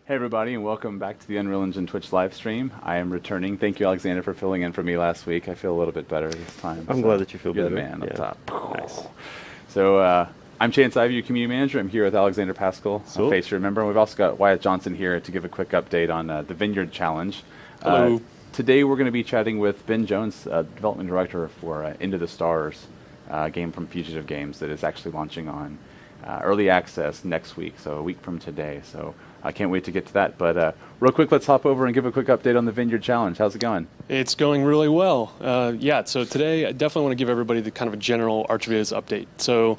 Hey everybody, and welcome back to the Unreal Engine Twitch live stream. I am returning. Thank you, Alexander, for filling in for me last week. I feel a little bit better this time. I'm glad that you feel you're better. You're the man up top. Nice. So I'm Chance Ivey, your community manager. I'm here with Alexander Pascal, a face to remember. And we've also got Wyatt Johnson here to give a quick update on the Vineyard Challenge. Hello. Today we're going to be chatting with Ben Jones, development director for Into the Stars, game from Fugitive Games that is actually launching on early access next week, so a week from today. So I can't wait to get to that. But real quick, let's hop over and give a quick update on the Vineyard Challenge. How's it going? It's going really well. So today I definitely want to give everybody the kind of a general ArchViz update. So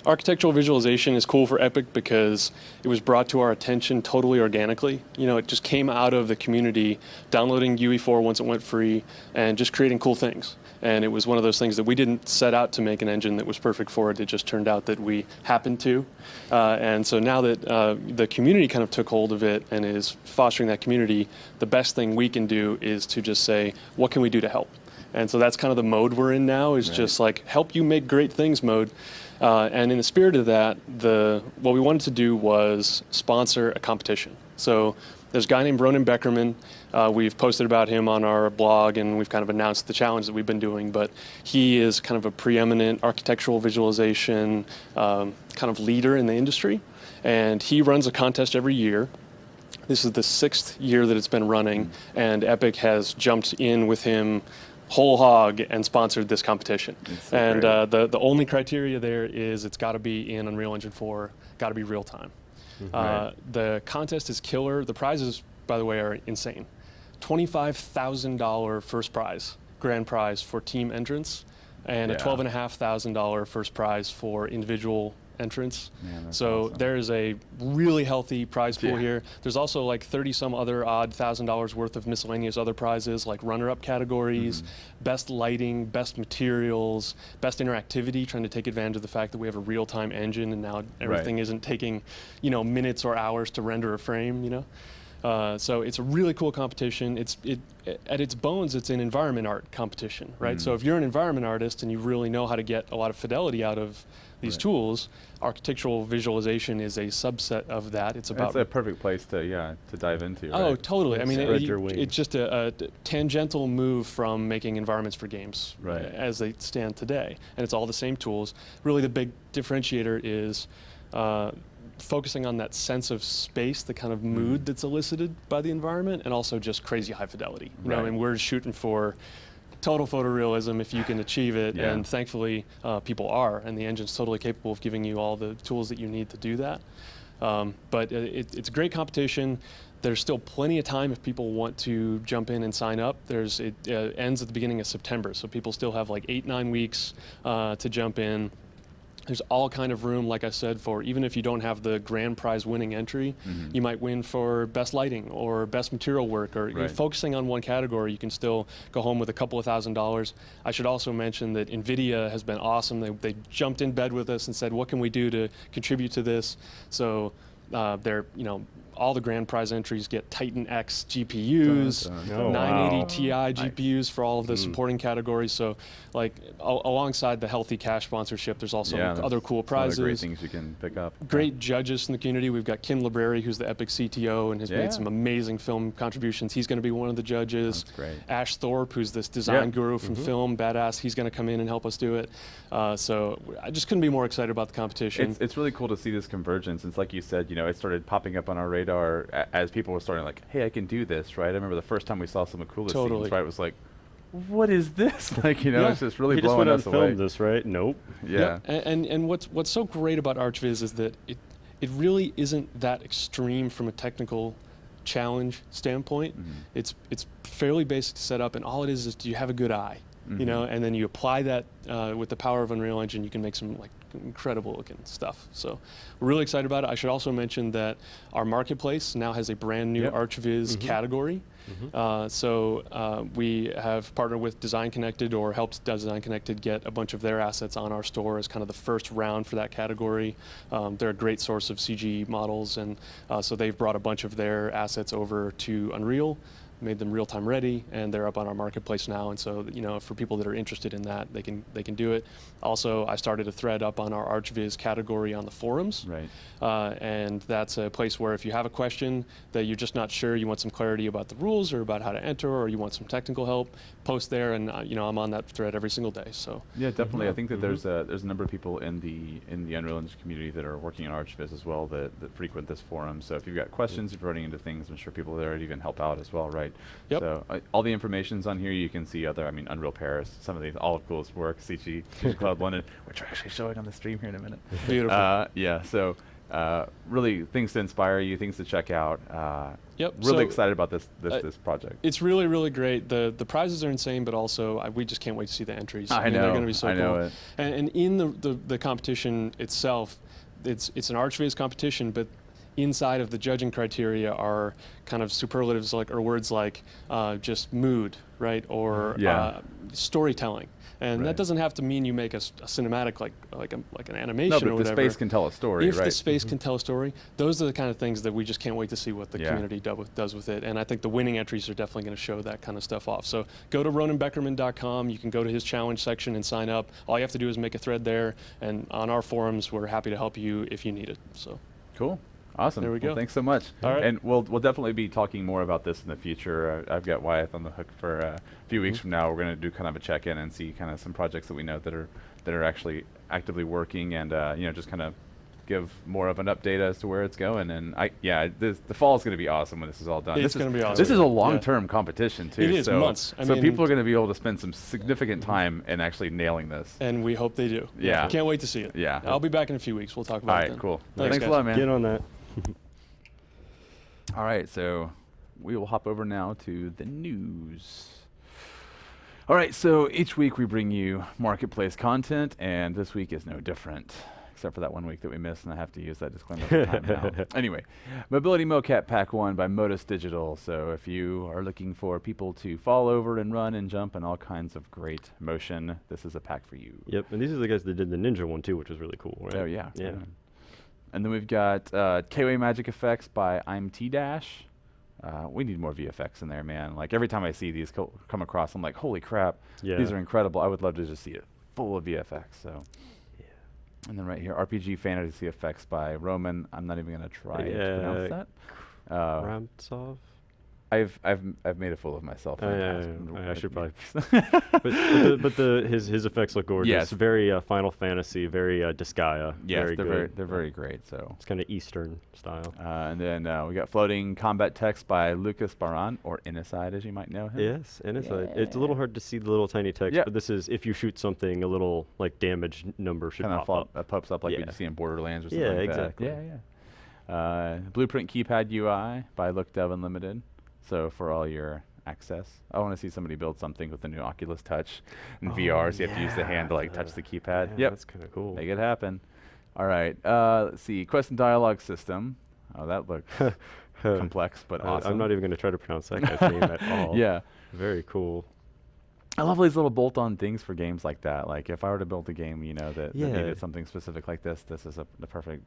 architectural visualization is cool for Epic because it was brought to our attention totally organically. You know, it just came out of the community downloading UE4 once it went free and just creating cool things. And it was one of those things that we didn't set out to make an engine that was perfect for it. It just turned out that we happened to. And so now that the community kind of took hold of it and is fostering that community, the best thing we can do is to just say, what can we do to help? And so that's kind of the mode we're in now, is just like help you make great things mode. And in the spirit of that, what we wanted to do was sponsor a competition. So there's a guy named Ronan Beckerman. We've posted about him on our blog, and we've kind of announced the challenge that we've been doing. But he is kind of a preeminent architectural visualization kind of leader in the industry. And he runs a contest every year. This is the 6th year that it's been running, and Epic has jumped in with him whole hog and sponsored this competition. So and the only criteria there is it's got to be in Unreal Engine 4, got to be real time. The contest is killer. The prizes, by the way, are insane. $25,000 first prize, grand prize for team entrance, and a $12,500 first prize for individual entrance. Man, so awesome. There's a really healthy prize pool here. There's also like 30 some other odd $1,000 worth of miscellaneous other prizes, like runner-up categories, best lighting, best materials, best interactivity, trying to take advantage of the fact that we have a real-time engine and now everything isn't taking, minutes or hours to render a frame, So it's a really cool competition. At its bones, it's an environment art competition, right? So if you're an environment artist and you really know how to get a lot of fidelity out of these tools, architectural visualization is a subset of that. It's It's a perfect place to dive into. Oh, right? totally. I mean, Spread it's just a tangential move from making environments for games as they stand today. And it's all the same tools. Really, the big differentiator is focusing on that sense of space, the kind of mood that's elicited by the environment, and also just crazy high fidelity. You know, and we're shooting for total photorealism if you can achieve it, and thankfully people are, and the engine's totally capable of giving you all the tools that you need to do that. But it's a great competition. There's still plenty of time if people want to jump in and sign up. It ends at the beginning of September, so people still have like 8-9 weeks to jump in. There's all kind of room, like I said, for even if you don't have the grand prize winning entry, you might win for best lighting or best material work, or focusing on one category, you can still go home with a couple of $1,000s. I should also mention that NVIDIA has been awesome. They jumped in bed with us and said, what can we do to contribute to this? So all the grand prize entries get Titan X GPUs, 980 Ti GPUs for all of the supporting categories. So, like, alongside the healthy cash sponsorship, there's also other cool prizes. Other great things you can pick up. Great judges in the community. We've got Kim Library, who's the Epic CTO and has made some amazing film contributions. He's going to be one of the judges. That's great. Ash Thorpe, who's this design guru from film, badass. He's going to come in and help us do it. So I just couldn't be more excited about the competition. It's really cool to see this convergence. It's like you said, it started popping up on our radar as people were starting like, hey, I can do this, right? I remember the first time we saw some of the coolest scenes, right? It was like, what is this? Like, it's just really blowing us away. Filmed this, right? Nope. Yeah. And what's so great about ArchViz is that it really isn't that extreme from a technical challenge standpoint. It's fairly basic to set up, and all it is do you have a good eye? And then you apply that with the power of Unreal Engine, you can make some like incredible looking stuff. So we're really excited about it. I should also mention that our marketplace now has a brand new ArchViz category. So we have partnered with Design Connected, or helped Design Connected get a bunch of their assets on our store as kind of the first round for that category. They're a great source of CG models, and so they've brought a bunch of their assets over to Unreal. made them real-time ready, and they're up on our marketplace now. And so, for people that are interested in that, they can do it. Also, I started a thread up on our ArchViz category on the forums. Right. And that's a place where if you have a question that you're just not sure, you want some clarity about the rules or about how to enter, or you want some technical help, post there, and I'm on that thread every single day. So yeah, definitely. I think that there's a number of people in the Unreal Engine community that are working on ArchViz as well that frequent this forum. So if you've got questions, if you're running into things, I'm sure people there even help out as well, right? Yep. So all the information's on here. You can see Unreal Paris, some of the all the coolest work, CG Cloud London, which we're actually showing on the stream here in a minute. Beautiful. Yeah. So really things to inspire you, things to check out. Yep. Really excited about this project. It's really, really great. The prizes are insane, but also we just can't wait to see the entries. I know. They're going to be so I know cool. it. And in the competition itself, it's an ArchViz competition, but inside of the judging criteria are kind of superlatives or words like just mood, right, or storytelling. And that doesn't have to mean you make a cinematic like an animation no, but or whatever. the space can tell a story, if right? the space can tell a story, those are the kind of things that we just can't wait to see what the community does with it. And I think the winning entries are definitely going to show that kind of stuff off. So go to RonanBeckerman.com. You can go to his challenge section and sign up. All you have to do is make a thread there. And on our forums, we're happy to help you if you need it. So cool. Awesome. There we go. Well, thanks so much. All right. And we'll definitely be talking more about this in the future. I've got Wyeth on the hook for a few weeks from now. We're going to do kind of a check-in and see kind of some projects that we know that are actually actively working, and just kind of give more of an update as to where it's going. And the fall is going to be awesome when this is all done. It's going to be awesome. This is a long-term competition too. It is so, months. So people are going to be able to spend some significant time in actually nailing this. And we hope they do. Yeah. Can't wait to see it. Yeah. I'll be back in a few weeks. We'll talk about it then. All right, cool. Thanks a lot, man. Get on that. All right, so we will hop over now to the news. All right, so each week we bring you marketplace content, and this week is no different, except for that 1 week that we missed, and I have to use that disclaimer every time now. Anyway, Mobility Mocap Pack 1 by Modus Digital. So if you are looking for people to fall over and run and jump and all kinds of great motion, this is a pack for you. Yep, and these are the guys that did the Ninja one too, which was really cool, right? Oh, yeah. Yeah. And then we've got K-Way Magic Effects by I'm T-Dash. We need more VFX in there, man. Like every time I see these come across, I'm like, holy crap, these are incredible. I would love to just see it full of VFX. So, and then right here, RPG Fantasy Effects by Roman. I'm not even gonna try to pronounce that. Ramtsov. I've made a fool of myself. I should probably. but his effects look gorgeous. Yes. Very Final Fantasy, very Disgaea. Yes, very good. they're very great. So it's kind of Eastern style. And then we got Floating Combat Text by Lucas Baran, or Innicide as you might know him. Yes, Innicide. It's a little hard to see the little tiny text, but this is if you shoot something, a little like damage number should pop up. Pops up like we see in Borderlands or something like exactly. that. Yeah. Blueprint Keypad UI by Look Dev Unlimited. So for all your access, I want to see somebody build something with the new Oculus Touch and VR, so you have to use the hand to like touch the keypad. Yeah, that's kind of cool. Make it happen. All right. Let's see. Quest and Dialogue System. Oh, that looked complex, but awesome. I'm not even going to try to pronounce that guy's name at all. Yeah. Very cool. I love these little bolt-on things for games like that. Like if I were to build a game, that needed something specific like this, this is the perfect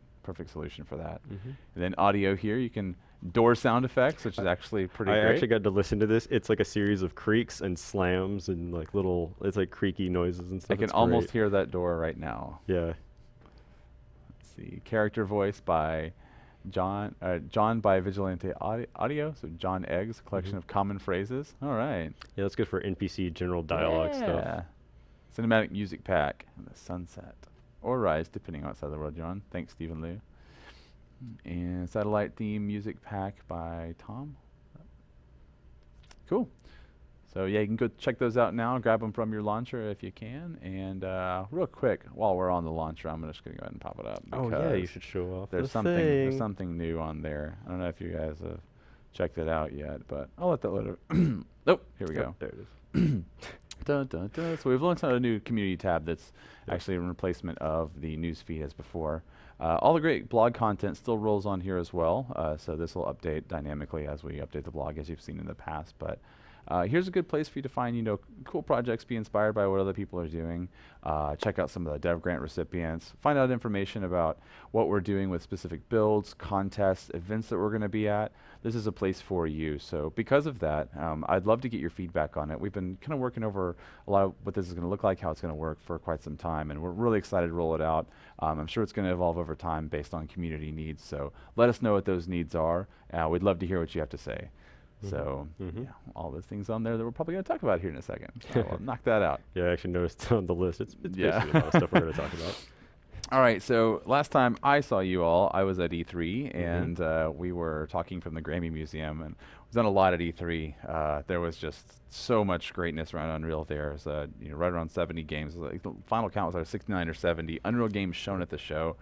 solution for that. And then audio here, you can door sound effects, which is actually pretty great. I actually got to listen to this. It's like a series of creaks and slams and like it's like creaky noises and stuff. I can almost hear that door right now. Yeah. Let's see. Character voice by John by Vigilante Audio. So John Eggs, a collection of common phrases. All right. Yeah, that's good for NPC general dialogue stuff. Cinematic music pack. The sunset or rise, depending on what side of the world you're on. Thanks, Stephen Liu. And satellite theme music pack by Tom. Cool. So yeah, you can go check those out now. Grab them from your launcher if you can. And real quick, while we're on the launcher, I'm just gonna go ahead and pop it up. Oh yeah, you should show off. There's something new on there. I don't know if you guys have checked it out yet, but I'll let that load. Oh, here we go. There it is. Dun, dun, dun. So we've launched a new community tab that's actually a replacement of the news feed as before. All the great blog content still rolls on here as well. So this will update dynamically as we update the blog, as you've seen in the past. But here's a good place for you to find, cool projects, be inspired by what other people are doing. Check out some of the Dev Grant recipients. Find out information about what we're doing with specific builds, contests, events that we're going to be at. This is a place for you. So because of that, I'd love to get your feedback on it. We've been kind of working over a lot of what this is going to look like, how it's going to work for quite some time, and we're really excited to roll it out. I'm sure it's going to evolve over time based on community needs. So let us know what those needs are. We'd love to hear what you have to say. So yeah, all those things on there that we're probably going to talk about here in a second. So I'll knock that out. Yeah, I actually noticed on the list. It's basically a lot of stuff we're going to talk about. All right, so last time I saw you all, I was at E3, and we were talking from the Grammy Museum, and we've done a lot at E3. There was just so much greatness around Unreal there. It was, right around 70 games. Like the final count was either 69 or 70 Unreal games shown at the show.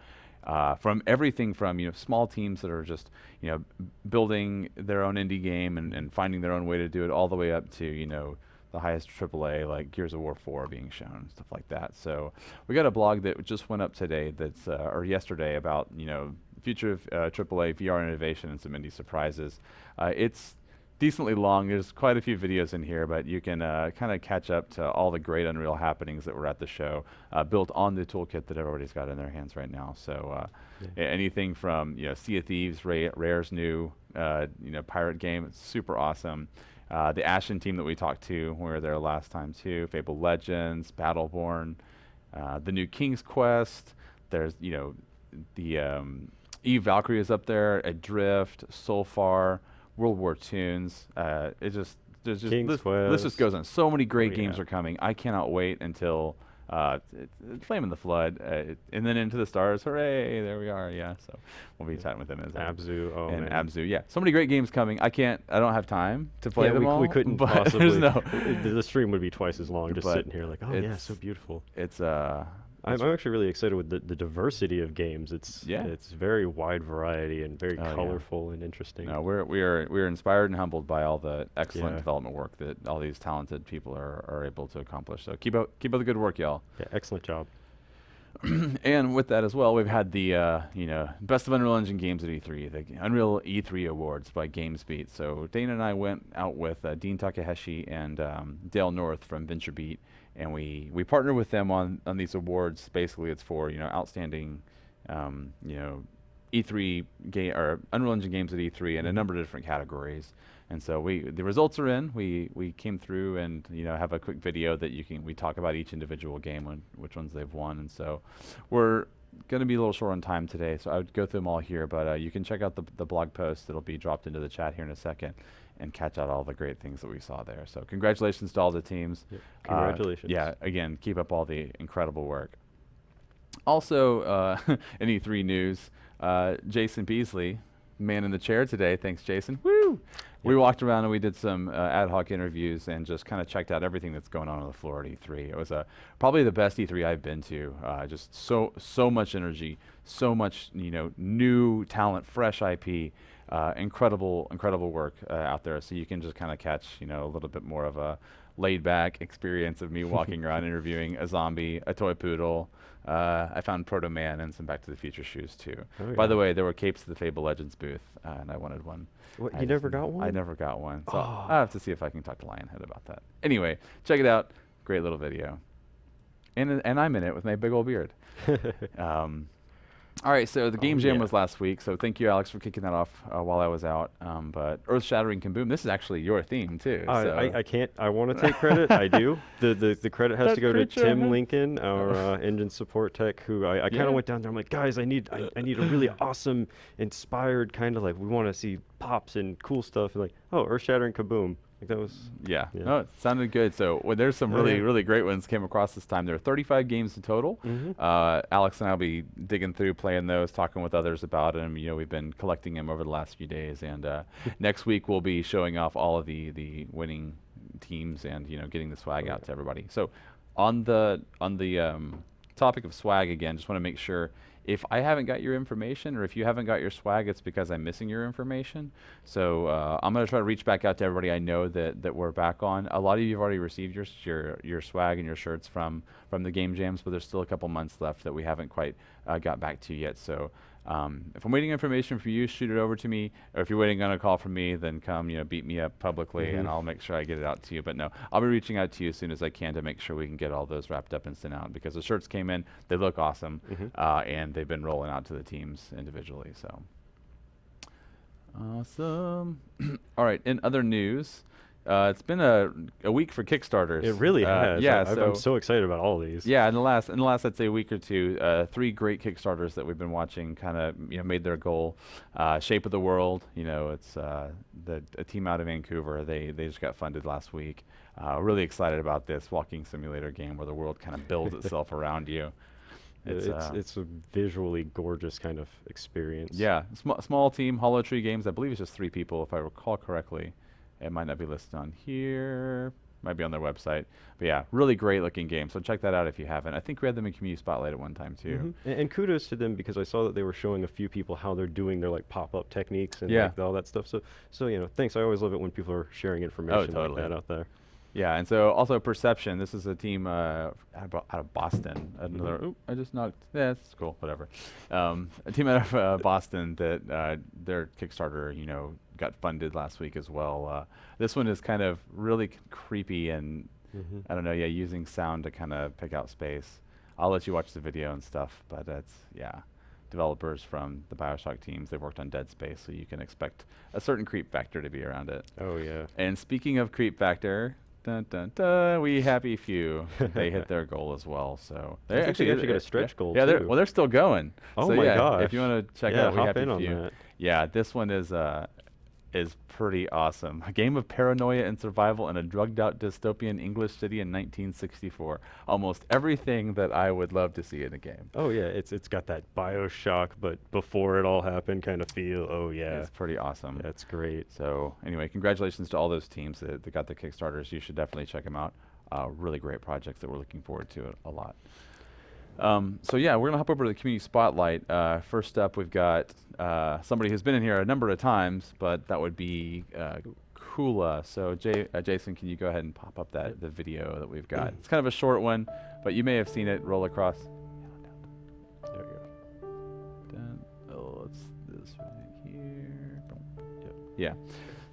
From everything from small teams that are just building their own indie game and finding their own way to do it, all the way up to the highest AAA like Gears of War 4 being shown, stuff like that. So we got a blog that just went up today, that's or yesterday, about future of AAA VR innovation and some indie surprises. It's decently long. There's quite a few videos in here, but you can kind of catch up to all the great Unreal happenings that were at the show, built on the toolkit that everybody's got in their hands right now. So anything from Sea of Thieves, Rare's new pirate game, it's super awesome. The Ashen team that we talked to, we were there last time too. Fable Legends, Battleborn, the new King's Quest. There's the Eve Valkyrie is up there. Adrift, Soulfar, World War Tunes. This just goes on. So many great games are coming. I cannot wait until Flame in the Flood, and then Into the Stars. Hooray! There we are. Yeah, so we'll be chatting with them as Abzu. Oh, and man. Abzu. Yeah, so many great games coming. I don't have time to play them all. We couldn't but possibly. No. The stream would be twice as long just sitting here like, oh yeah, so beautiful. I'm actually really excited with the diversity of games. It's very wide variety and very colorful and interesting. No, we're inspired and humbled by all the excellent development work that all these talented people are able to accomplish. So keep up the good work, y'all. Yeah, excellent job. And with that as well, we've had the Best of Unreal Engine Games at E3, the Unreal E3 Awards by GamesBeat. So Dana and I went out with Dean Takahashi and Dale North from VentureBeat, and we partner with them on these awards. Basically, it's for outstanding E3 game or Unreal Engine games at E3 in a number of different categories. And so the results are in. We came through and have a quick video that we talk about each individual game and which ones they've won. And so we're going to be a little short on time today, so I would go through them all here. But you can check out the blog post that'll be dropped into the chat here in a second, and catch out all the great things that we saw there. So congratulations to all the teams. Yep. Congratulations. Again, keep up all the incredible work. Also, in E3 news, Jason Beasley, man in the chair today. Thanks, Jason. Woo! We walked around and we did some ad hoc interviews and just kind of checked out everything that's going on the floor at E3. It was probably the best E3 I've been to. Just so much energy, so much new talent, fresh IP, incredible work out there. So you can just kind of catch a little bit more of a laid back experience of me walking around interviewing a zombie, a toy poodle. I found Proto Man and some Back to the Future shoes too. Oh, by the way, there were capes at the Fable Legends booth, and I wanted one. What, you never got one? I never got one. So I'll have to see if I can talk to Lionhead about that. Anyway, check it out. Great little video. And I'm in it with my big old beard. All right, so the Game Jam was last week, so thank you, Alex, for kicking that off while I was out. But Earth-Shattering Kaboom, this is actually your theme, too. I can't. I want to take credit. I do. The credit has to go to Tim Lincoln, our engine support tech, who I kind of went down there. I'm like, guys, I need a really awesome, inspired kind of we want to see pops and cool stuff. And Earth-Shattering Kaboom. That was no, it sounded good. So there's some really great ones came across this time. There are 35 games in total. Alex and I'll be digging through, playing those, talking with others about them. We've been collecting them over the last few days, and next week we'll be showing off all of the winning teams and getting the swag out to everybody. So on the topic of swag again, just want to make sure. If I haven't got your information, or if you haven't got your swag, it's because I'm missing your information. So I'm going to try to reach back out to everybody I know that we're back on. A lot of you have already received your swag and your shirts from the Game Jams, but there's still a couple months left that we haven't quite got back to you yet. So if I'm waiting information for you, shoot it over to me. Or if you're waiting on a call from me, then come, beat me up publicly, and I'll make sure I get it out to you. But no, I'll be reaching out to you as soon as I can to make sure we can get all those wrapped up and sent out, because the shirts came in, they look awesome, and they've been rolling out to the teams individually. So awesome. All right. In other news, it's been a week for Kickstarters. It really has. Yeah, I'm so excited about all these. Yeah, in the last I'd say week or two, 3 great Kickstarters that we've been watching kind of made their goal. Shape of the World, it's a team out of Vancouver. They just got funded last week. Really excited about this walking simulator game where the world kind of builds itself around you. It's a visually gorgeous kind of experience. Yeah, small team, Hollow Tree Games. I believe it's just 3 people, if I recall correctly. It might not be listed on here. Might be on their website. But yeah, really great looking game. So check that out if you haven't. I think we had them in Community Spotlight at one time too. And kudos to them, because I saw that they were showing a few people how they're doing their like pop-up techniques and like all that stuff. So thanks. I always love it when people are sharing information like that out there. Yeah, and so also Perception. This is a team out of Boston. Another. I just knocked. Yeah, that's cool. Whatever. A team out of Boston that their Kickstarter, got funded last week as well. This one is kind of really creepy and I don't know. Yeah, using sound to kind of pick out space. I'll let you watch the video and stuff, but that's developers from the BioShock teams. They've worked on Dead Space, so you can expect a certain creep factor to be around it. Oh yeah. And speaking of creep factor. Dun, dun, dun, we happy few. They hit their goal as well. So they actually got a stretch goal. Yeah, too. They're still going. Oh so my gosh! If you want to check out, we hop happy in on few. that. Yeah, this one is pretty awesome. A game of paranoia and survival in a drugged-out dystopian English city in 1964. Almost everything that I would love to see in a game. Oh yeah, it's got that BioShock, but before it all happened kind of feel. Oh yeah, it's pretty awesome. That's great. So anyway, congratulations to all those teams that got the Kickstarters. You should definitely check them out. Really great projects that we're looking forward to a lot. So yeah, we're gonna hop over to the community spotlight. First up, we've got somebody who's been in here a number of times, but that would be Kula. So Jason, can you go ahead and pop up the video that we've got? It's kind of a short one, but you may have seen it roll across. There we go. Oh, it's this right here. Yep. Yeah.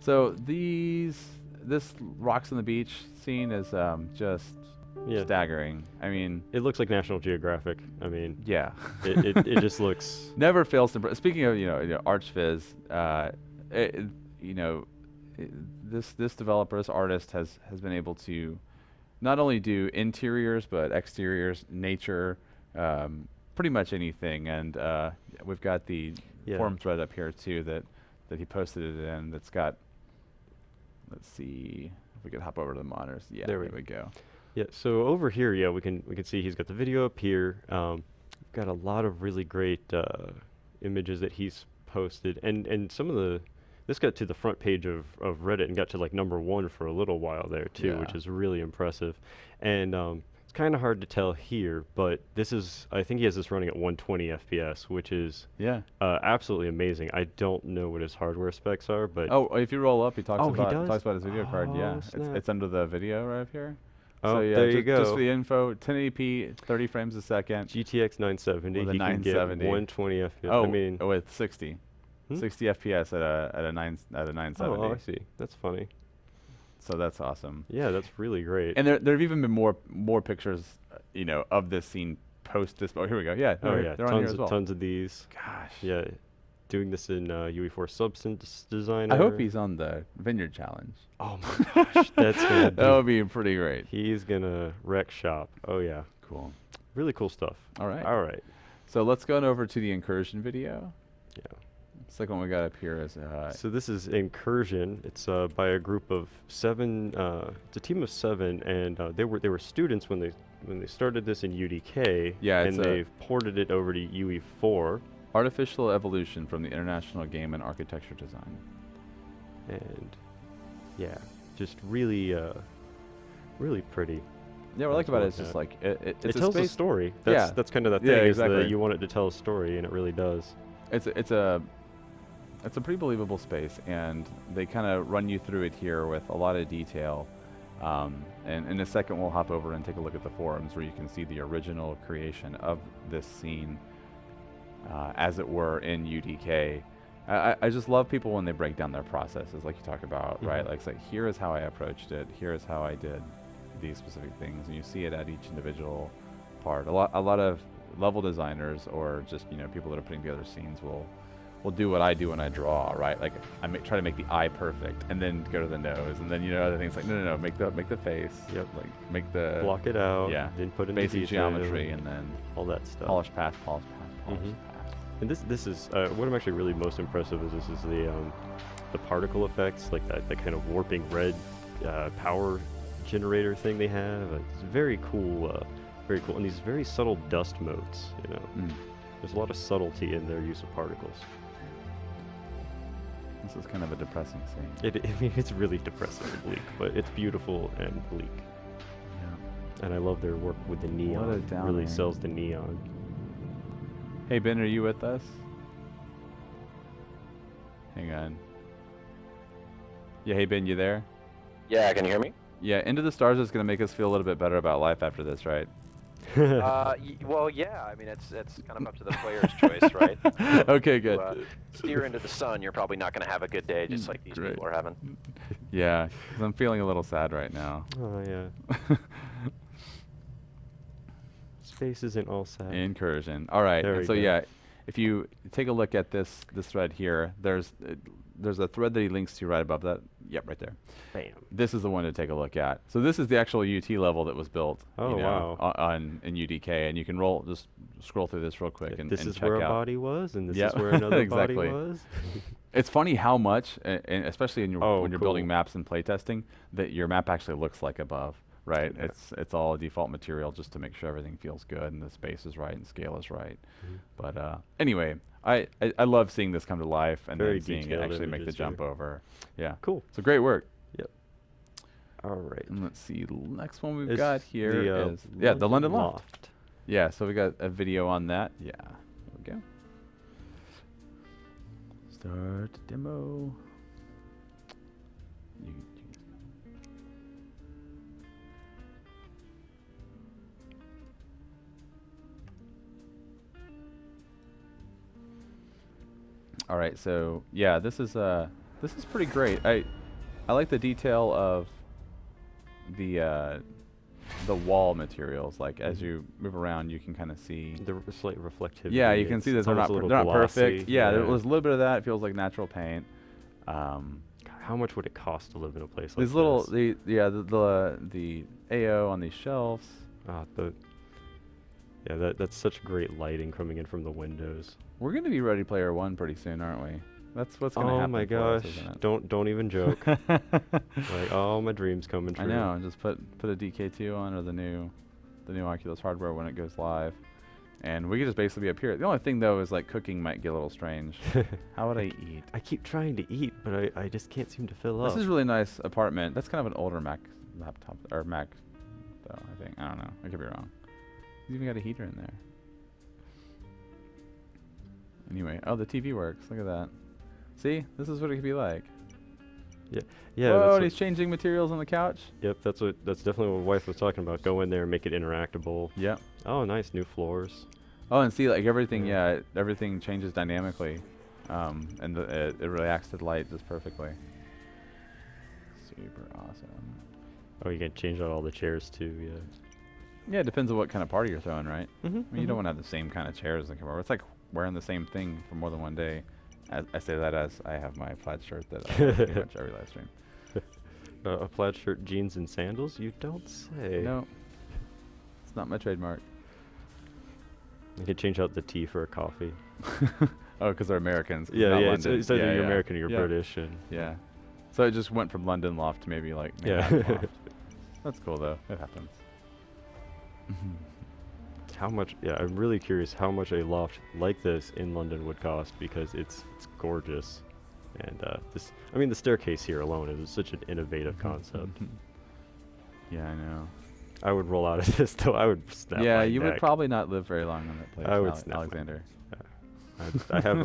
So this rocks on the beach scene is just staggering. I mean, it looks like National Geographic. I mean, yeah, it just looks never fails to. Speaking of ArchViz, this developer, this artist has been able to not only do interiors but exteriors, nature, pretty much anything. And we've got the forum thread up here too that he posted it in. That's got. Let's see if we could hop over to the monitors. Yeah, there we go. Yeah, so over here, we can see he's got the video up here. Got a lot of really great images that he's posted, and some of this got to the front page of Reddit and got to like #1 for a little while there too, which is really impressive. And it's kind of hard to tell here, but I think he has this running at 120 FPS, which is absolutely amazing. I don't know what his hardware specs are, but if you roll up, he talks about his video card. Yeah, it's under the video right up here. Oh, so yeah, there you go. Just for the info, 1080p, 30 frames a second. GTX 970. With a 970. 120 FPS. Oh, I mean, with 60 FPS at a 970. Oh, I see. That's funny. So that's awesome. Yeah, that's really great. And there have even been more pictures, of this scene post this. Oh, here we go. Yeah. They're on here as well. Tons of these. Gosh. Yeah. Doing this in UE4 Substance Designer. I hope he's on the Vineyard Challenge. Oh my gosh, that's gonna that would be pretty great. He's gonna wreck shop. Oh yeah, cool. Really cool stuff. All right. So let's go on over to the Incursion video. Yeah. Second one we got up here is. So this is Incursion. It's by a group of 7. It's a team of 7, and they were students when they started this in UDK. Yeah. And they've ported it over to UE4. Artificial Evolution from the International Game and Architecture Design. And yeah, just really pretty. Yeah, what I like about it is just like it tells a story. That's kind of the thing. Yeah, is exactly. that you want it to tell a story, and it really does. It's a pretty believable space, and they kind of run you through it here with a lot of detail. And in a second, we'll hop over and take a look at the forums where you can see the original creation of this scene. as it were, in UDK. I just love people when they break down their processes, like you talked about, right? Like, it's like, here is how I approached it. Here is how I did these specific things, and you see it at each individual part. A lot of level designers, or just people that are putting together scenes, will do what I do when I draw, right? Like, try to make the eye perfect, and then go to the nose, and then other things like no, make the face. Yep. Like, make the block it out. Yeah. Then put in the basic detail, geometry, and then all that stuff. polish pass, polish pass, polish pass. And this is what I'm actually really most impressive is this is the particle effects, like that kind of warping red power generator thing they have. It's very cool, and these very subtle dust modes. There's a lot of subtlety in their use of particles. This is kind of a depressing scene. I mean, it's really depressing and bleak, but it's beautiful and bleak. Yeah. And I love their work with the neon. What a downer. Really sells the neon. Hey Ben, are you with us? Hang on. Yeah, hey Ben, you there? Yeah, can you hear me? Yeah, Into the Stars is going to make us feel a little bit better about life after this, right? Well, yeah. I mean, it's kind of up to the player's choice, right? Okay, good. Steer into the sun. You're probably not going to have a good day, just like these Great. people are having. Yeah, 'cause I'm feeling a little sad right now. Oh yeah. Space isn't all sad. Incursion. All right. There And we so go. yeah, if you take a look at this thread here, there's a thread that he links to right above that. Yep, right there. Bam. This is the one to take a look at. So this is the actual UT level that was built. Oh, wow. In UDK, and you can just scroll through this real quick and This is check where a out. body was, and this Yep. is where another Exactly. body was. It's funny how much, and especially when you're cool. building maps and playtesting, that your map actually looks like above, right? Yeah. It's all default material just to make sure everything feels good and the space is right and scale is right. But anyway, I love seeing this come to life and Very then seeing it detailed actually make the images jump here. over. Yeah. Cool. So great work. Yep. All right. And let's see, the next one we've Is got here the, is the London Loft. Yeah, so we got a video on that. Yeah, there we go. Start demo. All right, so yeah, this is pretty great. I like the detail of the wall materials. Like, as you move around, you can kind of see The slight reflectivity. Yeah, you can see that it's they're almost not a little they're not perfect. glossy. Yeah, there was a little bit of that. It feels like natural paint. God, how much would it cost to live in a place like These little this? the AO on these shelves. That's such great lighting coming in from the windows. We're gonna be Ready Player One pretty soon, aren't we? That's what's gonna happen. Oh my for us, gosh! isn't it? Don't even joke. Like, all my dreams coming true. I know. Just put a DK2 on, or the new Oculus hardware when it goes live, and we could just basically be up here. The only thing though is, like, cooking might get a little strange. How would I eat? I keep trying to eat, but I just can't seem to fill up. This is a really nice apartment. That's kind of an older Mac laptop, or Mac, though, I think. I don't know. I could be wrong. He's even got a heater in there. Anyway, the TV works. Look at that. See? This is what it could be like. Yeah. Whoa, That's and he's changing materials on the couch. Yep, that's definitely what wife was talking about. Go in there and make it interactable. Yep. Oh, nice, new floors. Oh, and see, like, everything, everything changes dynamically. And it reacts to the light just perfectly. Super awesome. Oh, you can change out all the chairs too, yeah. Yeah, it depends on what kind of party you're throwing, right? Mm-hmm, I mean, you don't want to have the same kind of chairs that come over. It's like wearing the same thing for more than one day. I say that as I have my plaid shirt that I wear pretty much every live stream. A plaid shirt, jeans, and sandals? You don't say. No, it's not my trademark. You can change out the tea for a coffee. Oh, because they're Americans. 'cause Yeah, not yeah. London. It's either Yeah, you're yeah. American or you're Yeah. British, and Yeah. So it just went from London Loft to maybe like Yeah. Manhattan Loft. That's cool though. It happens. how much? Yeah, I'm really curious how much a loft like this in London would cost, because it's gorgeous, and the staircase here alone is such an innovative concept. Yeah, I know. I would roll out of this though. I would snap. Yeah, my you would neck. probably not live very long on that place. I would snap my Alexander. I have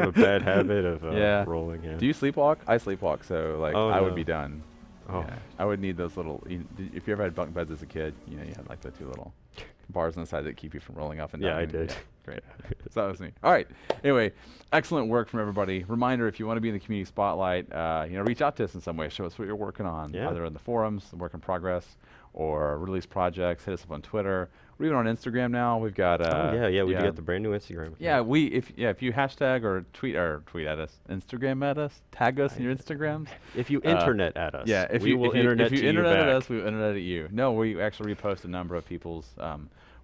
a bad habit of Yeah. rolling. Yeah. Do you sleepwalk? I sleepwalk, so like Oh, I would no. be done. Oh. Yeah. I would need those little. If you ever had bunk beds as a kid, you had like the two little bars on the side that keep you from rolling up and down. Yeah, I did. Great. That was me. All right. Anyway, excellent work from everybody. Reminder, if you want to be in the community spotlight, reach out to us in some way. Show us what you're working on, either in the forums, the work in progress, or release projects. Hit us up on Twitter. We're even on Instagram now. We've got we got the brand new Instagram account. If you hashtag or tweet at us, Instagram at us, tag us in your Instagrams. If you internet at us, if you internet at us, we will internet at you. No, we actually repost a number of people's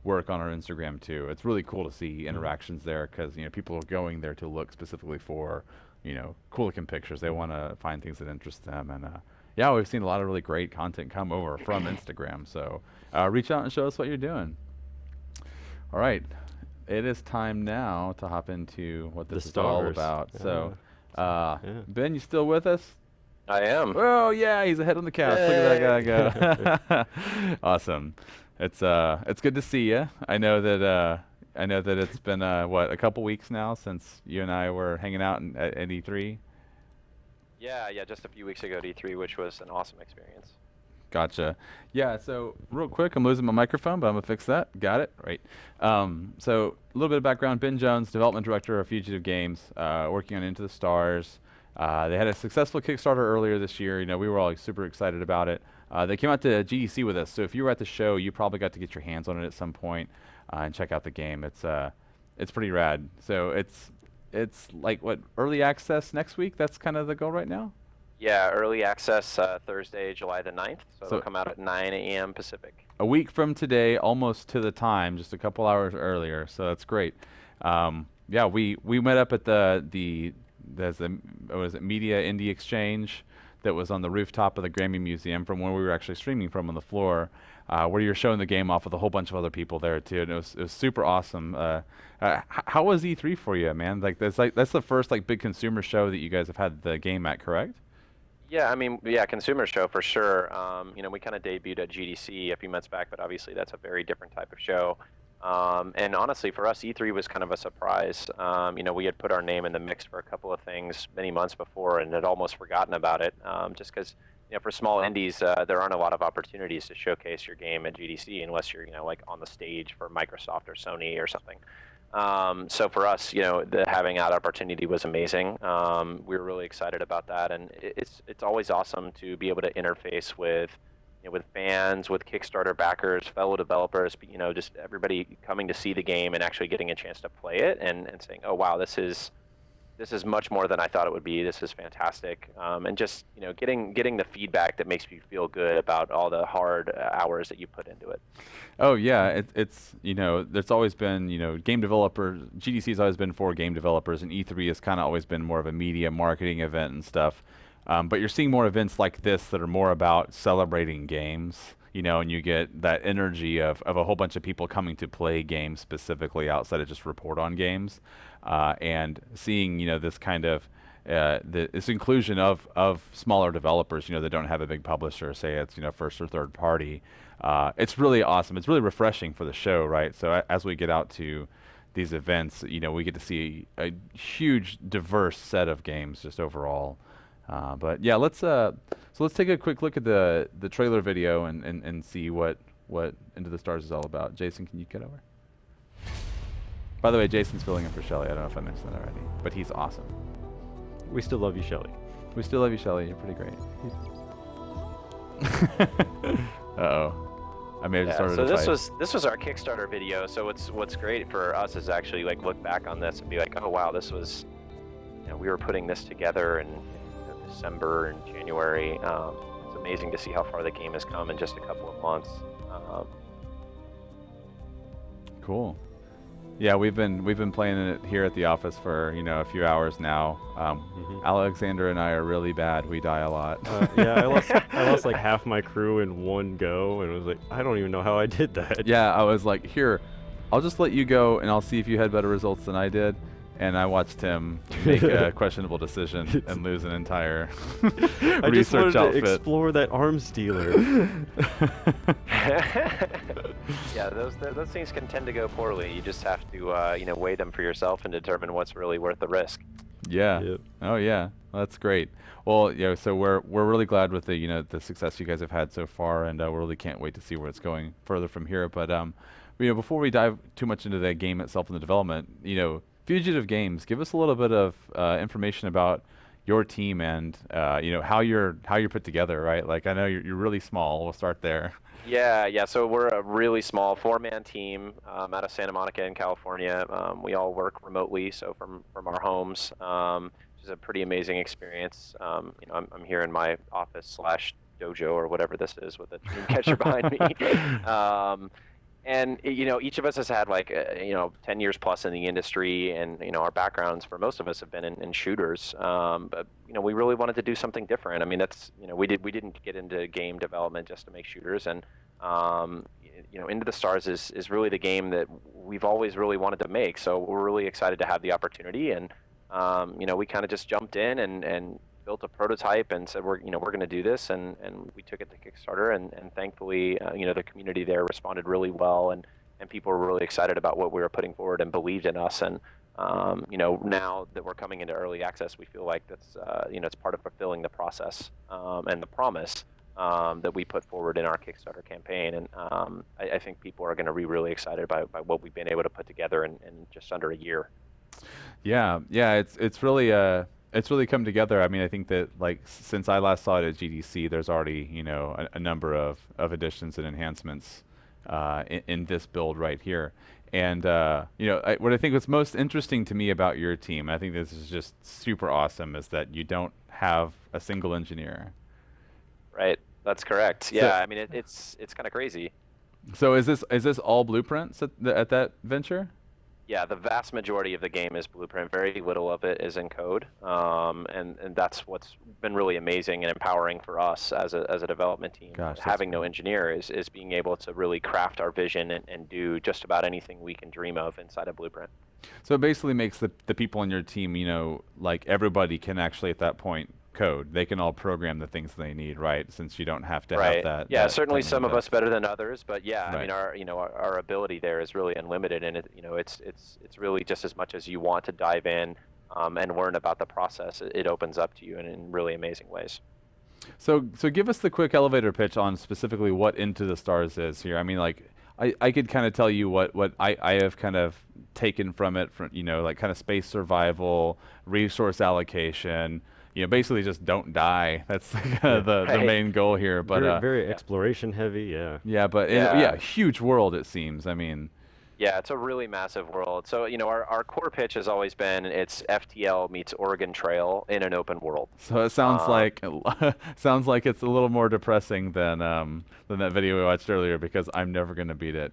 work on our Instagram too. It's really cool to see interactions there because people are going there to look specifically for cool looking pictures. They want to find things that interest them, and we've seen a lot of really great content come over from Instagram. So reach out and show us what you're doing. All right, it is time now to hop into what this is all about. So, Ben, you still with us? I am. Oh yeah, he's ahead on the couch. Look at that guy go. Awesome. It's good to see you. I know that it's been a couple weeks now since you and I were hanging out at E3. Yeah, just a few weeks ago at E3, which was an awesome experience. Gotcha. Yeah, so real quick, I'm losing my microphone, but I'm going to fix that. Got it? Right. So a little bit of background. Ben Jones, development director of Fugitive Games, working on Into the Stars. They had a successful Kickstarter earlier this year. We were all super excited about it. They came out to GDC with us, so if you were at the show, you probably got to get your hands on it at some point and check out the game. It's pretty rad. So it's like, early access next week? That's kind of the goal right now? Yeah, early access Thursday, July the 9th. So it'll come out at 9 a.m. Pacific. A week from today, almost to the time, just a couple hours earlier. So that's great. We met up at there's a Media Indie Exchange that was on the rooftop of the Grammy Museum from where we were actually streaming from on the floor, where you're showing the game off with a whole bunch of other people there too, and it was super awesome. How was E3 for you, man? That's the first big consumer show that you guys have had the game at, correct? Yeah, consumer show for sure. We kind of debuted at GDC a few months back, but obviously that's a very different type of show. And honestly, for us, E3 was kind of a surprise. We had put our name in the mix for a couple of things many months before and had almost forgotten about it, just because, for small indies, there aren't a lot of opportunities to showcase your game at GDC unless you're, on the stage for Microsoft or Sony or something. So for us, having that opportunity was amazing. We were really excited about that, and it's always awesome to be able to interface with fans, with Kickstarter backers, fellow developers, just everybody coming to see the game and actually getting a chance to play it and saying, oh wow, this is much more than I thought it would be. This is fantastic. And just getting the feedback that makes you feel good about all the hard hours that you put into it. Oh yeah, it's there's always been game developers. GDC's always been for game developers, and E3 has kind of always been more of a media marketing event and stuff. But you're seeing more events like this that are more about celebrating games, and you get that energy of a whole bunch of people coming to play games specifically outside of just report on games, and seeing, this kind of this inclusion of smaller developers, that don't have a big publisher, say it's, first or third party. It's really awesome. It's really refreshing for the show, right? So as we get out to these events, we get to see a huge, diverse set of games just overall. But yeah, let's take a quick look at the trailer video and see what Into the Stars is all about. Jason, can you get over? By the way, Jason's filling in for Shelly. I don't know if I mentioned that already, but he's awesome. We still love you, Shelly. We still love you, Shelly. You're pretty great. Uh-oh. I may have just started a fight. This was our Kickstarter video. So what's great for us is actually look back on this and be like, oh wow, this was, we were putting this together in December and January. It's amazing to see how far the game has come in just a couple of months. Cool. Yeah, we've been playing it here at the office for a few hours now. Alexander and I are really bad. We die a lot. I lost like half my crew in one go, and it was like, I don't even know how I did that. Yeah, I was like, here, I'll just let you go, and I'll see if you had better results than I did. And I watched him make a questionable decision and lose an entire I just research wanted outfit. to explore that arms dealer. Yeah, those things can tend to go poorly. You just have to weigh them for yourself and determine what's really worth the risk. Yeah. Yep. Oh yeah. Well, that's great. Well, so we're really glad with the the success you guys have had so far, and we really can't wait to see where it's going further from here. But before we dive too much into the game itself and the development, Fugitive Games, give us a little bit of information about your team and how you're put together, right? Like I know you're really small. We'll start there. Yeah. So we're a really small 4-man team out of Santa Monica in California. We all work remotely, so from our homes, which is a pretty amazing experience. I'm here in my office / dojo or whatever this is with a dream catcher behind me. And each of us has had 10 years plus in the industry, and our backgrounds for most of us have been in shooters. But we really wanted to do something different. I mean, that's we didn't get into game development just to make shooters, and Into the Stars is really the game that we've always really wanted to make. So we're really excited to have the opportunity, and we kind of just jumped in and built a prototype and said we're going to do this, and we took it to Kickstarter, and thankfully the community there responded really well, and people were really excited about what we were putting forward and believed in us, and now that we're coming into early access, we feel like that's it's part of fulfilling the process and the promise that we put forward in our Kickstarter campaign, and I think people are going to be really excited by what we've been able to put together in just under a year. Yeah, it's really it's really come together. I mean, I think that since I last saw it at GDC, there's already a number of additions and enhancements in this build right here. And what I think was most interesting to me about your team, I think this is just super awesome, is that you don't have a single engineer. Right, that's correct. Yeah, I mean it's kind of crazy. So is this all blueprints at that venture? Yeah, the vast majority of the game is blueprint. Very little of it is in code, and that's what's been really amazing and empowering for us as a development team. Gosh, having no engineer is being able to really craft our vision and do just about anything we can dream of inside a blueprint. So it basically makes the people on your team, everybody can actually at that point code. They can all program the things they need, right? Since you don't have to have that. Yeah, that certainly some of us better than others, but yeah, Right. I mean our ability there is really unlimited, and it's really just as much as you want to dive in and learn about the process. It opens up to you in really amazing ways. So give us the quick elevator pitch on specifically what Into the Stars is here. I mean, I could kind of tell you what I have kind of taken from it, from kind of space survival, resource allocation. Basically just don't die. That's kind of the main goal here. But very exploration heavy, yeah. Yeah, but huge world it seems. I mean. Yeah, it's a really massive world. So, our core pitch has always been it's FTL meets Oregon Trail in an open world. So it sounds like it's a little more depressing than that video we watched earlier, because I'm never gonna beat it.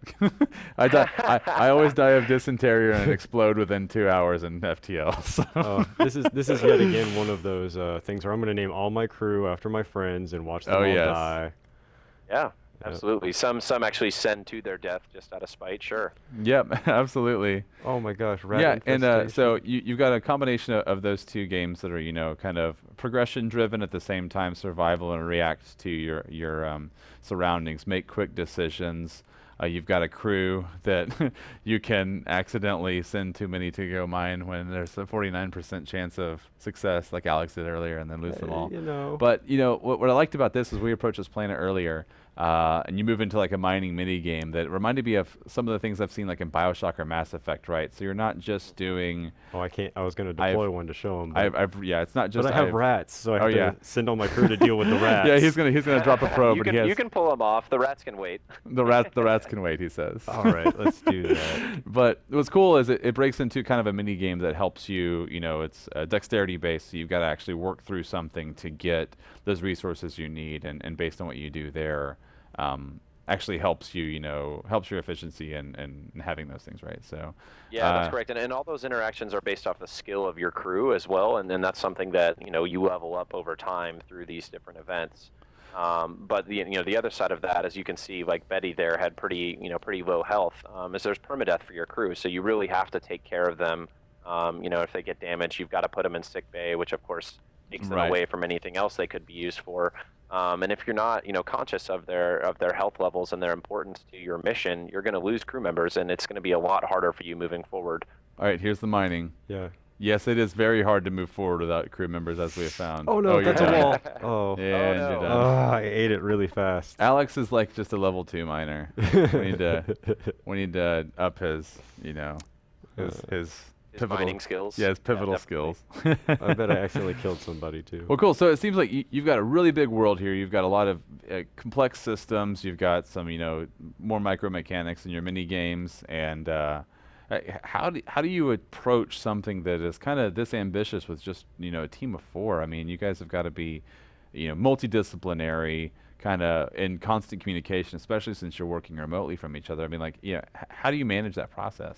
I always die of dysentery and explode within 2 hours in FTL. So. This is yet again one of those things where I'm gonna name all my crew after my friends and watch them all die. Yeah. Absolutely. Some actually send to their death just out of spite. Sure. Yep, absolutely. Oh my gosh, rat infestation. And so you've got a combination of those two games that are kind of progression driven, at the same time survival, and react to your surroundings, make quick decisions. You've got a crew that you can accidentally send too many to go mine when there's a 49% chance of success, like Alex did earlier, and then lose them all. But what I liked about this is we approached this planet earlier, and you move into a mining mini game that reminded me of some of the things I've seen in BioShock or Mass Effect, right? So you're not just doing. Oh, I can't. I was going to deploy one to show them. It's not just. But I have rats, so I have to send all my crew to deal with the rats. Yeah, he's gonna drop a probe. You can pull them off. The rats can wait. The rats can wait, he says. All right, let's do that. But what's cool is it breaks into kind of a mini game that helps you. It's dexterity based, so you've got to actually work through something to get those resources you need, and based on what you do there. Actually helps you, helps your efficiency and having those things, right? So yeah, that's correct. And all those interactions are based off the skill of your crew as well, and then that's something that you level up over time through these different events. But the other side of that, as you can see, Betty there had pretty low health. Is there's permadeath for your crew, so you really have to take care of them. If they get damaged, you've got to put them in sick bay, which of course takes them away from anything else they could be used for. And if you're not, conscious of their health levels and their importance to your mission, you're going to lose crew members, and it's going to be a lot harder for you moving forward. All right, here's the mining. Yeah. Yes, it is very hard to move forward without crew members, as we have found. Oh no, you're that's a done. wall. Oh. Yeah, Oh, and you're no. done. I ate it really fast. Alex is like just a level 2 miner. we need to up his, his pivotal mining skills. Yeah, his pivotal definitely. skills. I bet I accidentally killed somebody too. Well, cool. So it seems like you've got a really big world here. You've got a lot of complex systems. You've got some, more micro mechanics in your mini games. And how do you approach something that is kind of this ambitious with just a team of 4? I mean, you guys have got to be, multidisciplinary, kind of in constant communication, especially since you're working remotely from each other. I mean, how do you manage that process?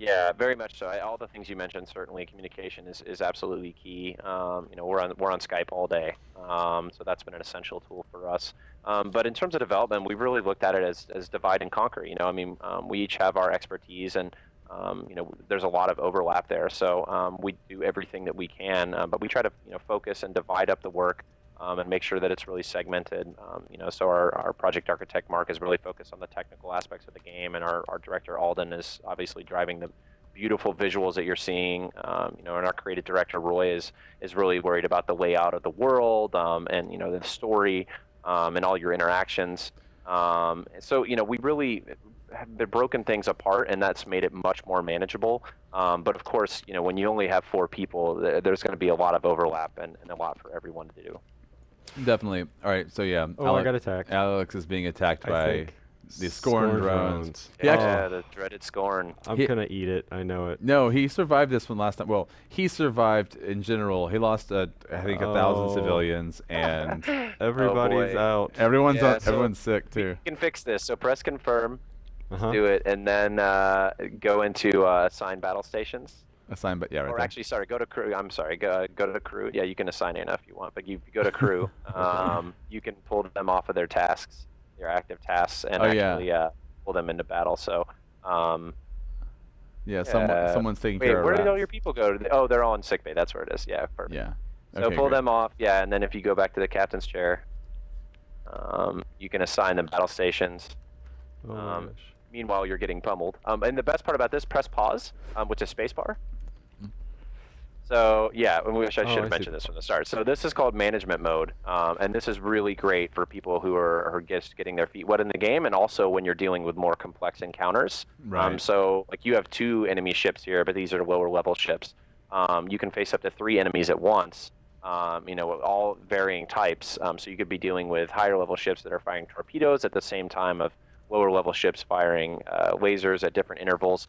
Yeah, very much so. All the things you mentioned, certainly communication is absolutely key. We're on Skype all day, so that's been an essential tool for us. But in terms of development, we've really looked at it as divide and conquer. We each have our expertise, and there's a lot of overlap there. So we do everything that we can, but we try to focus and divide up the work. And make sure that it's really segmented. So our project architect, Mark, is really focused on the technical aspects of the game, and our director, Alden, is obviously driving the beautiful visuals that you're seeing. And our creative director, Roy, is really worried about the layout of the world, and the story, and all your interactions. So we really have broken things apart, and that's made it much more manageable. But of course, when you only have 4 people, there's going to be a lot of overlap and a lot for everyone to do. Definitely. All right. So yeah. Oh, I got attacked. Alex is being attacked by think. the Scorn drones. Yeah, the dreaded Scorn. I'm gonna eat it. I know it. No, he survived this one last time. Well, he survived in general. He lost, I think, 1,000 civilians, and everybody's out. Everyone's sick too. You can fix this. So press confirm, Uh-huh. do it, and then go into assign battle stations. Assign, but yeah, right Or there. actually, sorry, go to crew. I'm sorry, go to crew. Yeah, you can assign it if you want, but you go to crew. You can pull them off of their tasks, your active tasks, and pull them into battle. So, someone's taking wait, care of where did all rats. your people go? Oh, they're all in sickbay. That's where it is. Yeah, perfect. Yeah. So Okay, pull great. them off. Yeah, and then if you go back to the captain's chair, you can assign them battle stations. Oh my gosh. Meanwhile, you're getting pummeled. And the best part about this, press pause, which is spacebar. So yeah, I wish I should have mentioned this from the start. So this is called management mode, and this is really great for people who are just getting their feet wet in the game, and also when you're dealing with more complex encounters. Right. So like you have 2 enemy ships here, but these are lower level ships. You can face up to 3 enemies at once. All varying types. So you could be dealing with higher level ships that are firing torpedoes at the same time of lower level ships firing lasers at different intervals.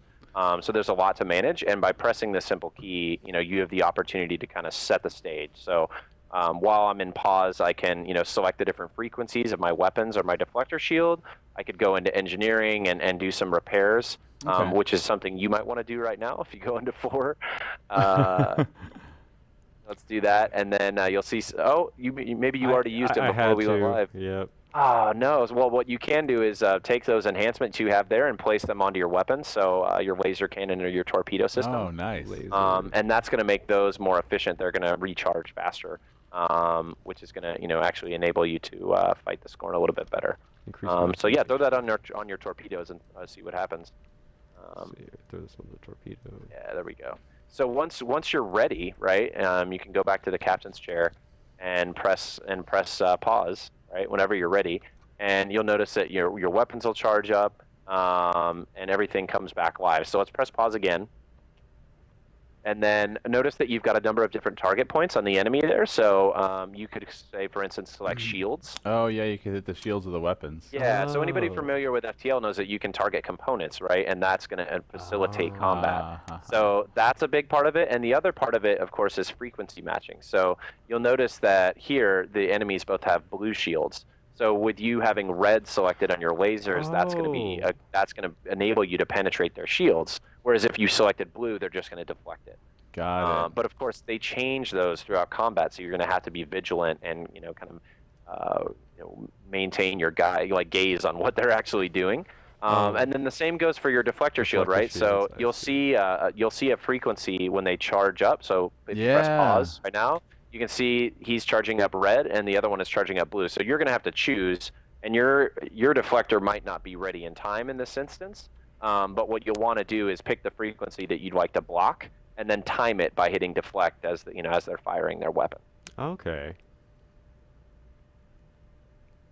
So there's a lot to manage, and by pressing this simple key, you have the opportunity to kind of set the stage. So while I'm in pause, I can select the different frequencies of my weapons or my deflector shield. I could go into engineering and do some repairs, which is something you might want to do right now if you go into 4. Let's do that, and then you'll see. Oh, maybe you already used it before we went live. Yep. Oh, no. Well, what you can do is take those enhancements you have there and place them onto your weapons, so your laser cannon or your torpedo system. Oh, nice. And that's going to make those more efficient. They're going to recharge faster, which is going to actually enable you to fight the Scorn a little bit better. So yeah, throw that on your torpedoes and see what happens. Throw this on the torpedo. Yeah, there we go. So once you're ready, right, you can go back to the captain's chair and press pause. Right, whenever you're ready, and you'll notice that your weapons will charge up, and everything comes back live. So let's press pause again, and then notice that you've got a number of different target points on the enemy there. So you could say, for instance, select shields. Oh yeah, you can hit the shields of the weapons. Yeah. So anybody familiar with FTL knows that you can target components, right, and that's going to facilitate combat. So that's a big part of it, and the other part of it, of course, is frequency matching. So you'll notice that here the enemies both have blue shields. So with you having red selected on your lasers, that's going to enable you to penetrate their shields. Whereas if you selected blue, they're just going to deflect it. Got it. But of course, they change those throughout combat, so you're going to have to be vigilant and kind of maintain your gaze on what they're actually doing. And then the same goes for your deflector shield, right? So you'll see a frequency when they charge up. So if you press pause right now, you can see he's charging up red and the other one is charging up blue. So you're going to have to choose, and your deflector might not be ready in time in this instance. But what you'll want to do is pick the frequency that you'd like to block, and then time it by hitting deflect as as they're firing their weapon. Okay.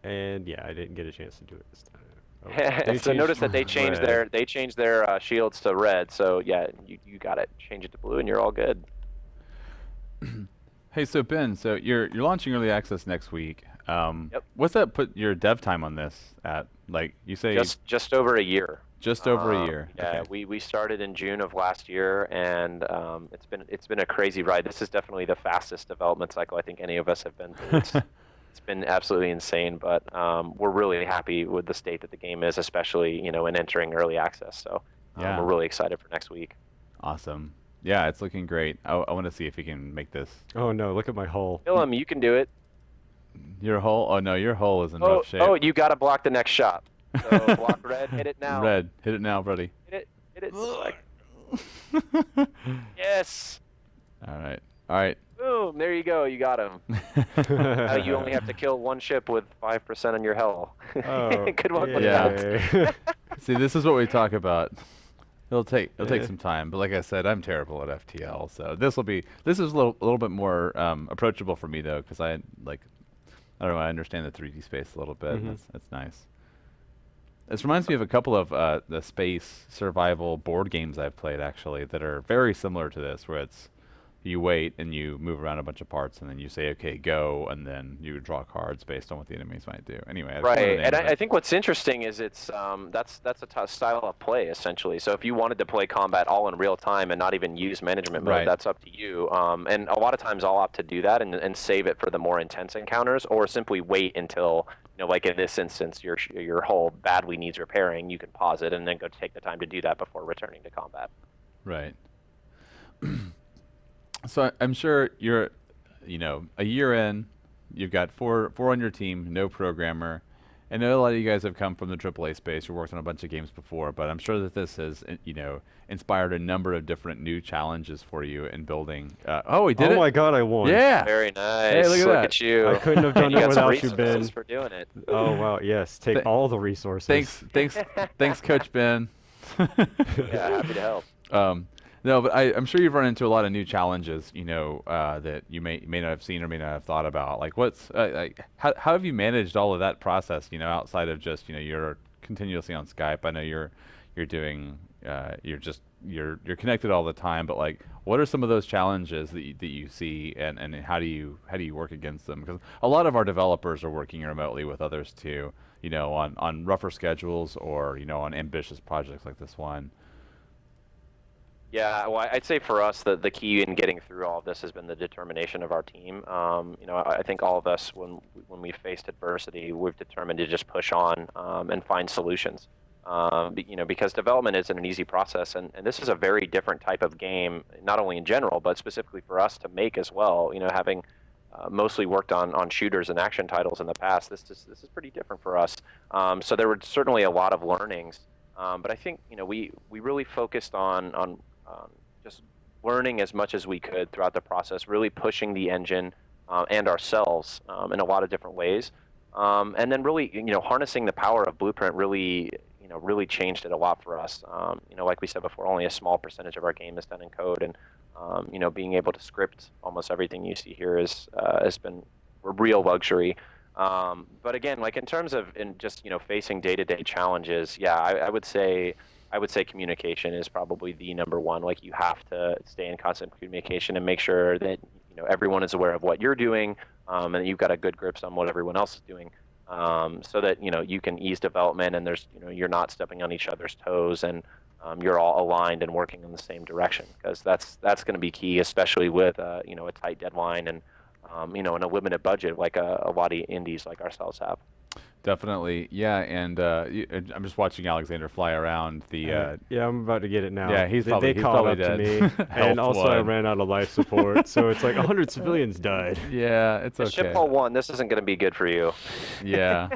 And yeah, I didn't get a chance to do it this time. Oh, So notice that they changed red. their shields to red. So yeah, you got it. Change it to blue, and you're all good. Hey, so Ben, so you're launching early access next week. Yep. What's that put your dev time on this at? Like you say, Just over a year. just over a year. Yeah, Okay. we started in June of last year, and it's been a crazy ride. This is definitely the fastest development cycle I think any of us have been through. It's been absolutely insane, but we're really happy with the state that the game is, especially in entering early access. So Yeah. we're really excited for next week. Awesome. Yeah, it's looking great. I want to see if we can make this. Oh no, look at my hull. Willem, you can do it. Your hull? Oh no, your hull is in rough shape. Oh, you got to block the next shot. So block red, hit it now. Red, hit it now, buddy. Hit it. Yes. All right. Boom, there you go. You got him. Now you only have to kill one ship with 5% on your hull. Oh, Good one with Yeah. that. See, this is what we talk about. It'll take some time, but like I said, I'm terrible at FTL, so this is a little bit more approachable for me though, because I don't know, I understand the 3D space a little bit. Mhm. That's nice. This reminds me of a couple of the space survival board games I've played actually that are very similar to this, where it's you wait and you move around a bunch of parts and then you say, okay, go, and then you draw cards based on what the enemies might do. Anyway, I forgot the Right, name and of I it. think what's interesting is that's a style of play essentially. So if you wanted to play combat all in real time and not even use management mode, Right. that's up to you. And a lot of times I'll opt to do that and save it for the more intense encounters, or simply wait until like in this instance, your hull badly needs repairing. You can pause it and then go take the time to do that before returning to combat. Right. So I'm sure you're, a year in, you've got four on your team, no programmer. I know a lot of you guys have come from the AAA space. You worked on a bunch of games before, but I'm sure that this has, inspired a number of different new challenges for you in building. Oh, we did it! Oh my God, I won. Yeah. Very nice. look at that. you. I couldn't have done You it got some without you, Ben. resources for doing it. Oh wow, yes. Take Th- all the resources. Thanks, Coach Ben. Yeah, happy to help. No, but I'm sure you've run into a lot of new challenges, that you may not have seen or may not have thought about. Like, how have you managed all of that process, outside of just, you're continuously on Skype. I know you're doing, you're connected all the time, but like, what are some of those challenges that you see, and how do you work against them? Because a lot of our developers are working remotely with others too, on rougher schedules or, on ambitious projects like this one. Yeah, well, I'd say for us, the key in getting through all of this has been the determination of our team. I think all of us, when we faced adversity, we've determined to just push on and find solutions. Because development isn't an easy process, and this is a very different type of game, not only in general, but specifically for us to make as well. Having mostly worked on shooters and action titles in the past, this is pretty different for us. So there were certainly a lot of learnings, but I think we really focused on just learning as much as we could throughout the process, really pushing the engine and ourselves in a lot of different ways, and then really harnessing the power of Blueprint really changed it a lot for us. Like we said before, only a small percentage of our game is done in code, and being able to script almost everything you see here has been a real luxury. But again, like in terms of just facing day-to-day challenges, yeah, I would say communication is probably the number one. Like, you have to stay in constant communication and make sure that everyone is aware of what you're doing, and that you've got a good grip on what everyone else is doing, so that you can ease development, and there's you're not stepping on each other's toes, and you're all aligned and working in the same direction, because that's going to be key, especially with a tight deadline and and a limited budget like a lot of indies like ourselves have. Definitely, yeah, and I'm just watching Alexander fly around the. Yeah, I'm about to get it now. Yeah, he's they probably caught up dead. to me, and Health also I one. ran out of life support, so it's like 100 civilians died. Yeah, it's okay. Ship Hull 1, this isn't going to be good for you. Yeah.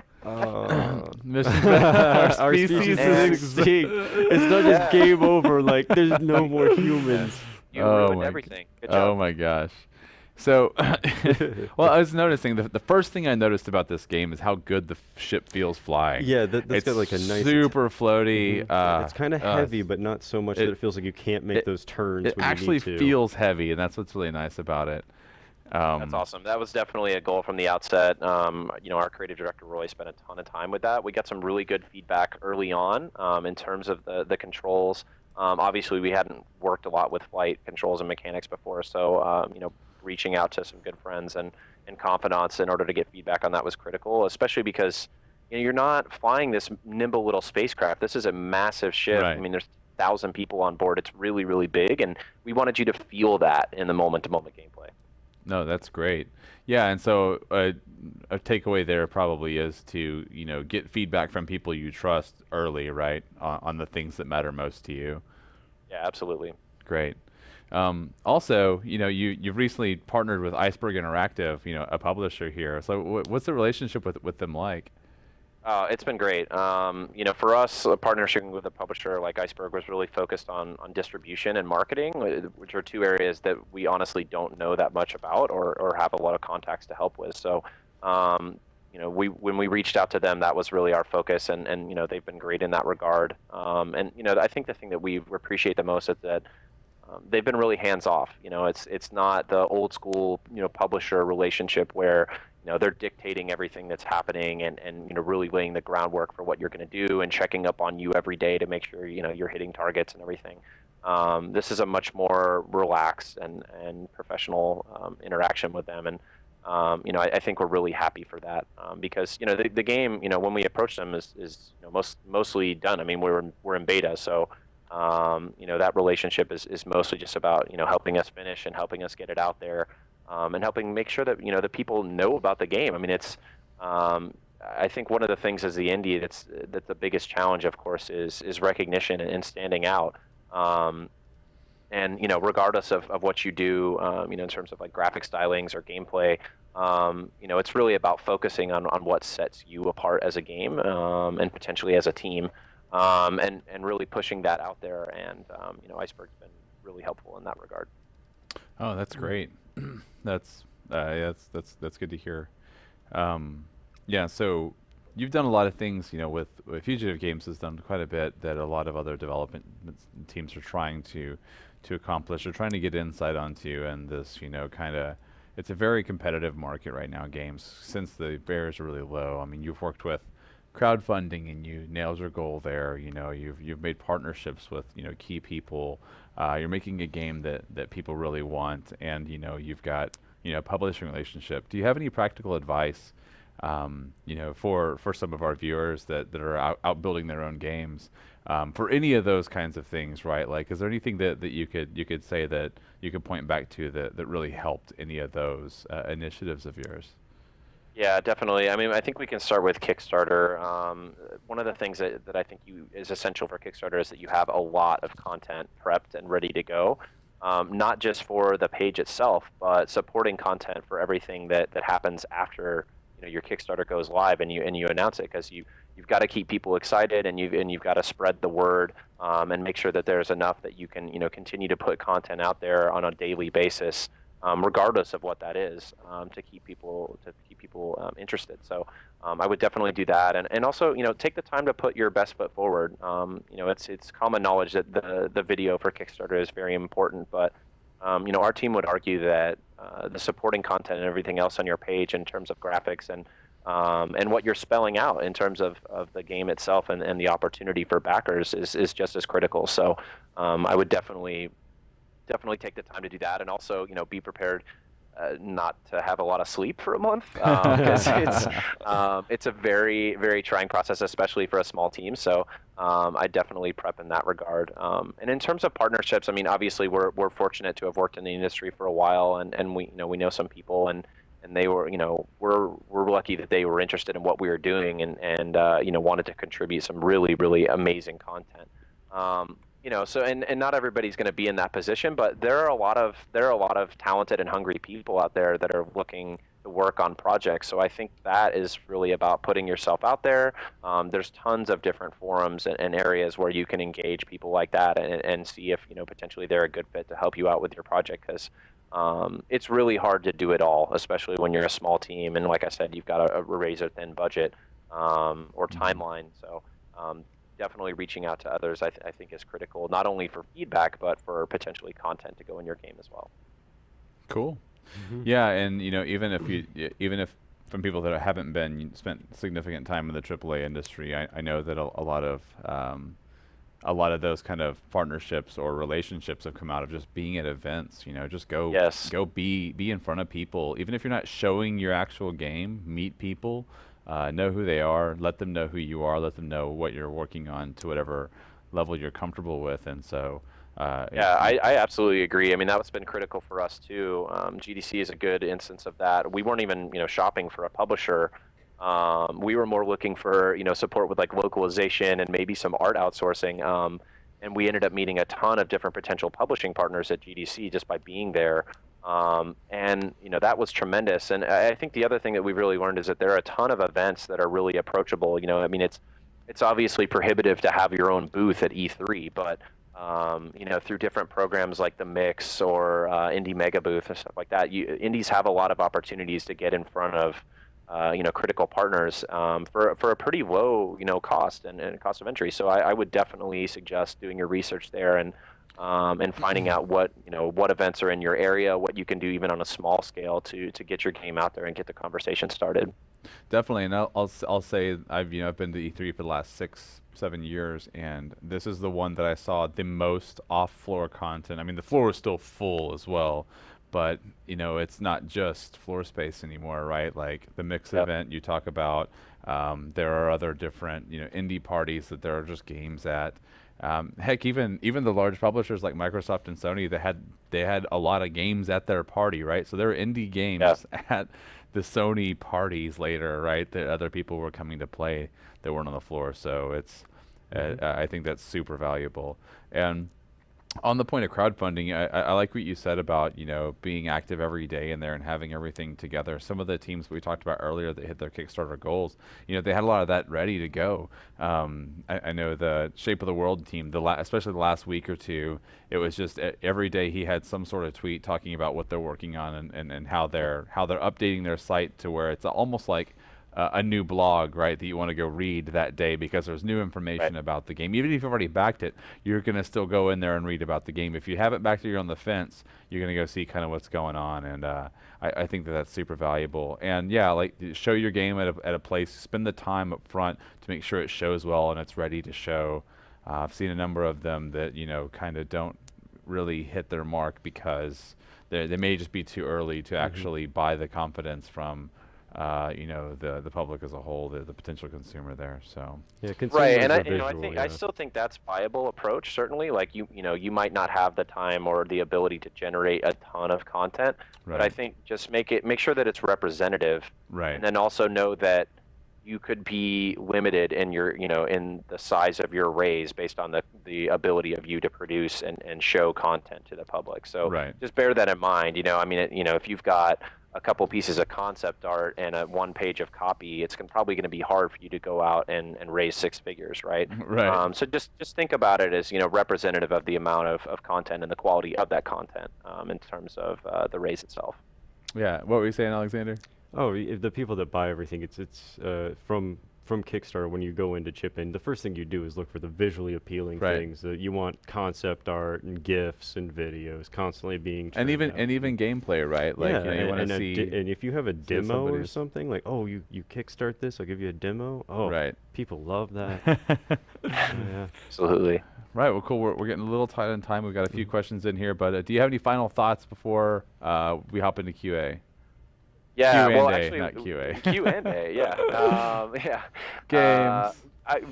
Mission Our species is extinct. It's not just game over. Like, there's no more humans. You Oh ruined my everything. Good Oh job. my gosh. So, well, I was noticing the first thing I noticed about this game is how good the ship feels flying. Yeah, that's it's got like a nice super floaty. it's kind of heavy, but not so much that it feels like you can't make those turns It when actually you need to. feels heavy, and that's what's really nice about it. That's awesome. That was definitely a goal from the outset. Our creative director Roy spent a ton of time with that. We got some really good feedback early on in terms of the controls. Obviously, we hadn't worked a lot with flight controls and mechanics before, so reaching out to some good friends and confidants in order to get feedback on that was critical, especially because you're not flying this nimble little spacecraft. This is a massive ship. Right. I mean, there's 1,000 people on board. It's really, really big, and we wanted you to feel that in the moment-to-moment gameplay. No, that's great. Yeah, and so a takeaway there probably is to get feedback from people you trust early, right, on the things that matter most to you. Yeah, absolutely. Great. Also, you've recently partnered with Iceberg Interactive, a publisher here. So what's the relationship with them like? It's been great. For us, partnership with a publisher like Iceberg was really focused on distribution and marketing, which are two areas that we honestly don't know that much about or have a lot of contacts to help with. So, when we reached out to them, that was really our focus, and they've been great in that regard. I think the thing that we appreciate the most is that they've been really hands off. It's not the old school publisher relationship where they're dictating everything that's happening and really laying the groundwork for what you're going to do and checking up on you every day to make sure you're hitting targets and everything. This is a much more relaxed and professional interaction with them, and I think we're really happy for that because the game when we approached them is mostly done. I mean we're in beta, so that relationship is mostly just about helping us finish and helping us get it out there. And helping make sure that the people know about the game. I mean, it's I think one of the things as the indie that's the biggest challenge, of course, is recognition and standing out. Regardless of what you do, in terms of like graphic stylings or gameplay, it's really about focusing on what sets you apart as a game and potentially as a team, and really pushing that out there. And Iceberg's been really helpful in that regard. Oh, that's great. That's good to hear. Yeah, so you've done a lot of things, with Fugitive Games has done quite a bit that a lot of other development teams are trying to accomplish or trying to get insight onto, and this, it's a very competitive market right now, games, since the barriers are really low. I mean, you've worked with crowdfunding and you nailed your goal there. You've made partnerships with key people. You're making a game that people really want, and you've got publishing relationship. Do you have any practical advice, for some of our viewers that are out building their own games, for any of those kinds of things, right? Like, is there anything that you could say that you could point back to that really helped any of those initiatives of yours? Yeah, definitely. I mean, I think we can start with Kickstarter. One of the things that I think is essential for Kickstarter is that you have a lot of content prepped and ready to go, not just for the page itself, but supporting content for everything that happens after your Kickstarter goes live and you announce it, because you've got to keep people excited and you've got to spread the word and make sure that there's enough that you can continue to put content out there on a daily basis. Regardless of what that is, to keep people interested. So I would definitely do that, and also take the time to put your best foot forward. It's common knowledge that the video for Kickstarter is very important, but our team would argue that the supporting content and everything else on your page in terms of graphics and what you're spelling out in terms of the game itself and the opportunity for backers is just as critical. So I would definitely take the time to do that, and also be prepared not to have a lot of sleep for a month, because it's a very, very trying process, especially for a small team. So I definitely prep in that regard. And in terms of partnerships, I mean, obviously we're fortunate to have worked in the industry for a while, and we know some people, and they were we're lucky that they were interested in what we were doing and wanted to contribute some really, really amazing content. So and not everybody's going to be in that position, but there are a lot of talented and hungry people out there that are looking to work on projects. So I think that is really about putting yourself out there. There's tons of different forums and areas where you can engage people like that and see if potentially they're a good fit to help you out with your project, because it's really hard to do it all, especially when you're a small team. And like I said, you've got a razor-thin budget or timeline. So definitely reaching out to others, I think, is critical, not only for feedback, but for potentially content to go in your game as well. Cool. Yeah, and even if from people that haven't spent significant time in the AAA industry, I know that a lot of those kind of partnerships or relationships have come out of just being at events. Just go be in front of people, even if you're not showing your actual game. Meet people, know who they are, let them know who you are, let them know what you're working on to whatever level you're comfortable with, and so. Yeah, I absolutely agree. I mean, that's been critical for us too. GDC is a good instance of that. We weren't even, shopping for a publisher. We were more looking for, support with like localization and maybe some art outsourcing. And we ended up meeting a ton of different potential publishing partners at GDC just by being there. And that was tremendous. And I think the other thing that we've really learned is that there are a ton of events that are really approachable. I mean, it's obviously prohibitive to have your own booth at E3, but through different programs like the Mix or Indie Mega Booth and stuff like that, indies have a lot of opportunities to get in front of critical partners for a pretty low cost and cost of entry. So I would definitely suggest doing your research there and finding out what events are in your area, what you can do even on a small scale to get your game out there and get the conversation started. Definitely, and I'll say I've been to E3 for the last 6-7 years, and this is the one that I saw the most off-floor content. I mean, the floor is still full as well, but it's not just floor space anymore, right? Like the Mix event you talk about, there are other different indie parties that there are just games at. Heck, even the large publishers like Microsoft and Sony, they had a lot of games at their party, right? So there were indie games at the Sony parties later, right? That other people were coming to play that weren't on the floor. So it's, I think that's super valuable. And on the point of crowdfunding, I like what you said about being active every day in there and having everything together. Some of the teams we talked about earlier that hit their Kickstarter goals, they had a lot of that ready to go. I know the Shape of the World team, especially the last week or two, it was just every day he had some sort of tweet talking about what they're working on and how they're updating their site to where it's almost like a new blog, right, that you want to go read that day because there's new information about the game. Even if you've already backed it, you're going to still go in there and read about the game. If you haven't backed it, you're on the fence, you're going to go see kind of what's going on. And I think that's super valuable. And yeah, like show your game at a place, spend the time up front to make sure it shows well and it's ready to show. I've seen a number of them that, kind of don't really hit their mark because they may just be too early to actually buy the confidence from the public as a whole, the potential consumer there. So yeah, right, and I still think that's viable approach. Certainly, like you might not have the time or the ability to generate a ton of content, but I think just make sure that it's representative, right, and then also know that you could be limited in your in the size of your raise based on the ability of you to produce and show content to the public. So just bear that in mind. If you've got a couple pieces of concept art and a 1 page of copy, it's probably going to be hard for you to go out and raise 6 figures, right? Right. So just think about it as representative of the amount of content and the quality of that content in terms of the raise itself. Yeah. What were you saying, Alexander? Oh, the people that buy everything, it's from Kickstarter. When you go in to chip in, the first thing you do is look for the visually appealing things. You want concept art and GIFs and videos constantly being and even gameplay, right? Like you want to see. And if you have a demo or something, like you kickstart this, I'll give you a demo. Oh, right. People love that. Yeah. Absolutely. Right. Well, cool. We're getting a little tight on time. We've got a few questions in here, but do you have any final thoughts before we hop into QA? Yeah, Q&A, actually, not QA. Q&A, yeah. Games.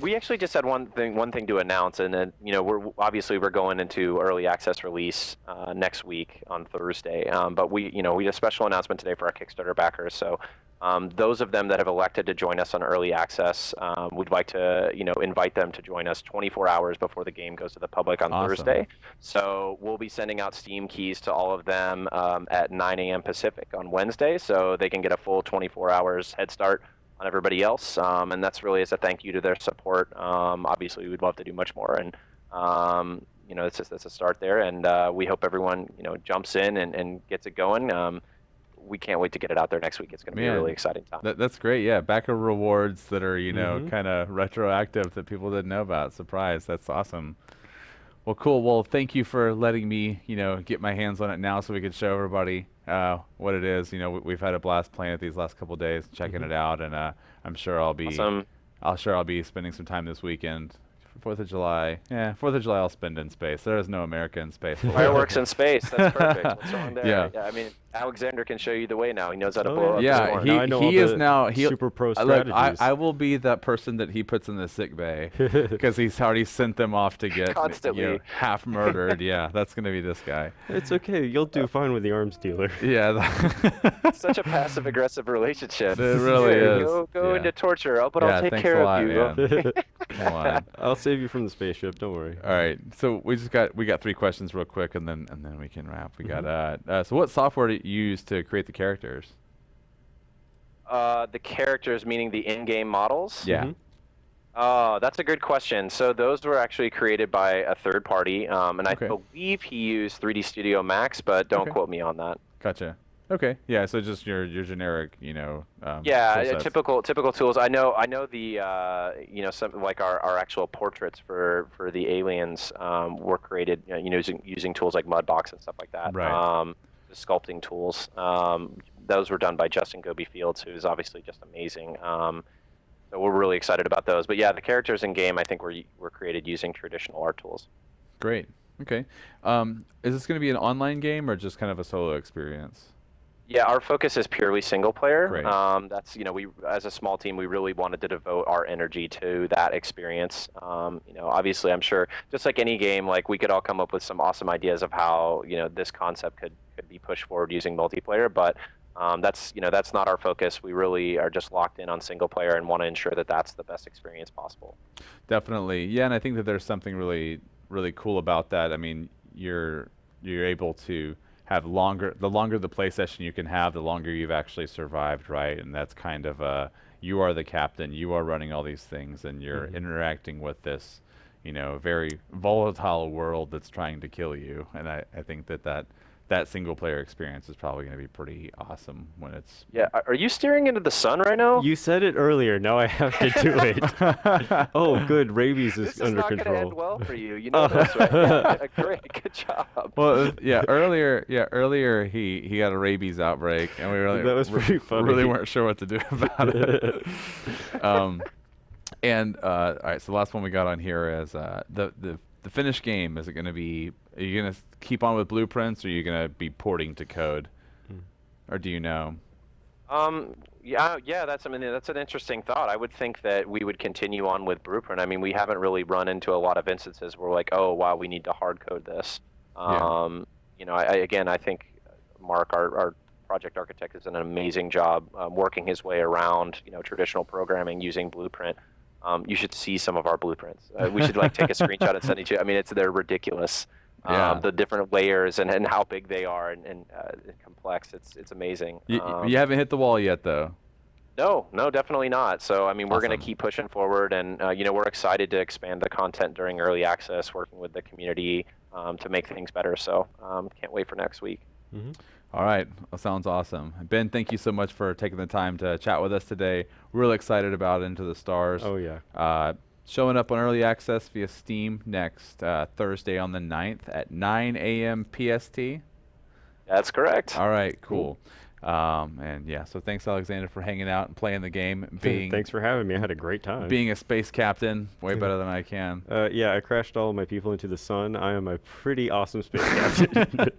We actually just had one thing to announce, and then we're going into early access release next week on Thursday. But we did a special announcement today for our Kickstarter backers. So those of them that have elected to join us on early access, we'd like to invite them to join us 24 hours before the game goes to the public on Thursday. So we'll be sending out Steam keys to all of them at 9 a.m. Pacific on Wednesday, so they can get a full 24 hours head start on everybody else, and that's really as a thank you to their support. Obviously, we'd love to do much more, and it's a start there, and we hope everyone jumps in and gets it going. We can't wait to get it out there next week. It's going to be a really exciting time. That's great. Yeah, backer rewards that are kind of retroactive that people didn't know about. Surprise. That's awesome. Well, cool. Well, thank you for letting me, get my hands on it now so we could show everybody what it is. We've had a blast playing it these last couple of days, checking it out, and I'm sure I'll be Awesome. I'll be spending some time this weekend. 4th of July. Yeah, 4th of July I'll spend in space. There is no America in space. Fireworks in space. That's perfect. What's wrong there? Yeah. I mean, Alexander can show you the way now. He knows how to blow up the Yeah, storm. Now I know all he is the now super pro look, strategies. I will be that person that he puts in the sick bay because he's already sent them off to get Constantly. half murdered. Yeah, that's gonna be this guy. It's okay. You'll do fine with the arms dealer. Yeah, It's such a passive-aggressive relationship. It really is. Go Yeah. into torture, but I'll take thanks care a lot, of you. man. Come on. I'll save you from the spaceship. Don't worry. All right, so we got 3 questions real quick, and then we can wrap. We got so what software do you use to create the characters? The characters, meaning the in-game models? Yeah. Oh, that's a good question. So those were actually created by a third party, and I believe he used 3D Studio Max, but don't quote me on that. Gotcha. Okay. Yeah. So just your generic, tool sets. typical tools. I know the some like our actual portraits for the aliens were created using tools like Mudbox and stuff like that. Right. The sculpting tools. Those were done by Justin Goby Fields, who is obviously just amazing. So we're really excited about those. But yeah, the characters in game I think were created using traditional art tools. Great. Okay. Is this going to be an online game or just kind of a solo experience? Yeah, our focus is purely single player. Great. That's we as a small team, we really wanted to devote our energy to that experience. Obviously, I'm sure just like any game, like we could all come up with some awesome ideas of how this concept could be pushed forward using multiplayer, but that's not our focus. We really are just locked in on single player and want to ensure that that's the best experience possible. Definitely. Yeah, and I think that there's something really cool about that. I mean, you're able to have the longer the play session you can have, the longer you've actually survived, right? And that's kind of you are the captain, you are running all these things, and you're interacting with this, very volatile world that's trying to kill you. And I think that single player experience is probably going to be pretty awesome when it's... Yeah, are you staring into the sun right now? You said it earlier. Now I have to do it. Oh, good. Rabies is under control. This is not going to end well for you. You know this, right? Yeah, great, good job. Well, earlier he got a rabies outbreak, and we really that was pretty funny. Really weren't sure what to do about it. And all right, so the last one we got on here is the finished game. Is it going to be? Are you going to keep on with blueprints, or are you going to be porting to code, or do you know? Yeah, that's an interesting thought. I would think that we would continue on with Blueprint. I mean, we haven't really run into a lot of instances where we're like, oh wow, we need to hard code this. I think Mark, our project architect, is an amazing job working his way around traditional programming using Blueprint. You should see some of our blueprints. We should take a screenshot and send it to you. I mean, they're ridiculous. The different layers and how big they are and complex. It's amazing. You haven't hit the wall yet, though. No, definitely not. So I mean, we're going to keep pushing forward, and we're excited to expand the content during early access, working with the community to make things better. So can't wait for next week. All right, that sounds awesome. Ben, thank you so much for taking the time to chat with us today. We're really excited about Into the Stars. Oh yeah. Showing up on early access via Steam next Thursday on the 9th at 9 a.m. PST. That's correct. All right, cool. And yeah, so thanks, Alexander, for hanging out and playing the game. Thanks for having me. I had a great time. Being a space captain, way better than I can. Yeah, I crashed all of my people into the sun. I am a pretty awesome space captain.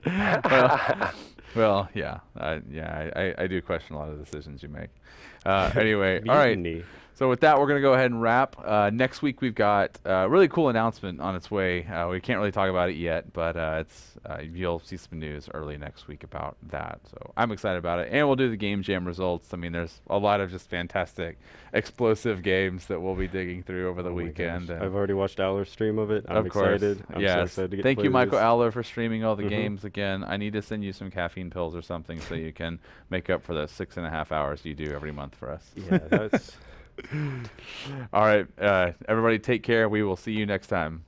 Well, yeah, I do question a lot of the decisions you make. Anyway, all right. So with that, we're going to go ahead and wrap. Next week, we've got a really cool announcement on its way. We can't really talk about it yet, but you'll see some news early next week about that. So I'm excited about it. And we'll do the Game Jam results. I mean, there's a lot of just fantastic, explosive games that we'll be digging through over the weekend. I've already watched Aller's stream of it. I'm excited. I'm so excited to get Thank to you, play Michael this. Aller, for streaming all the games again. I need to send you some caffeine pills or something so you can make up for the 6.5 hours you do every month for us. Yeah, that's... All right, everybody take care. We will see you next time.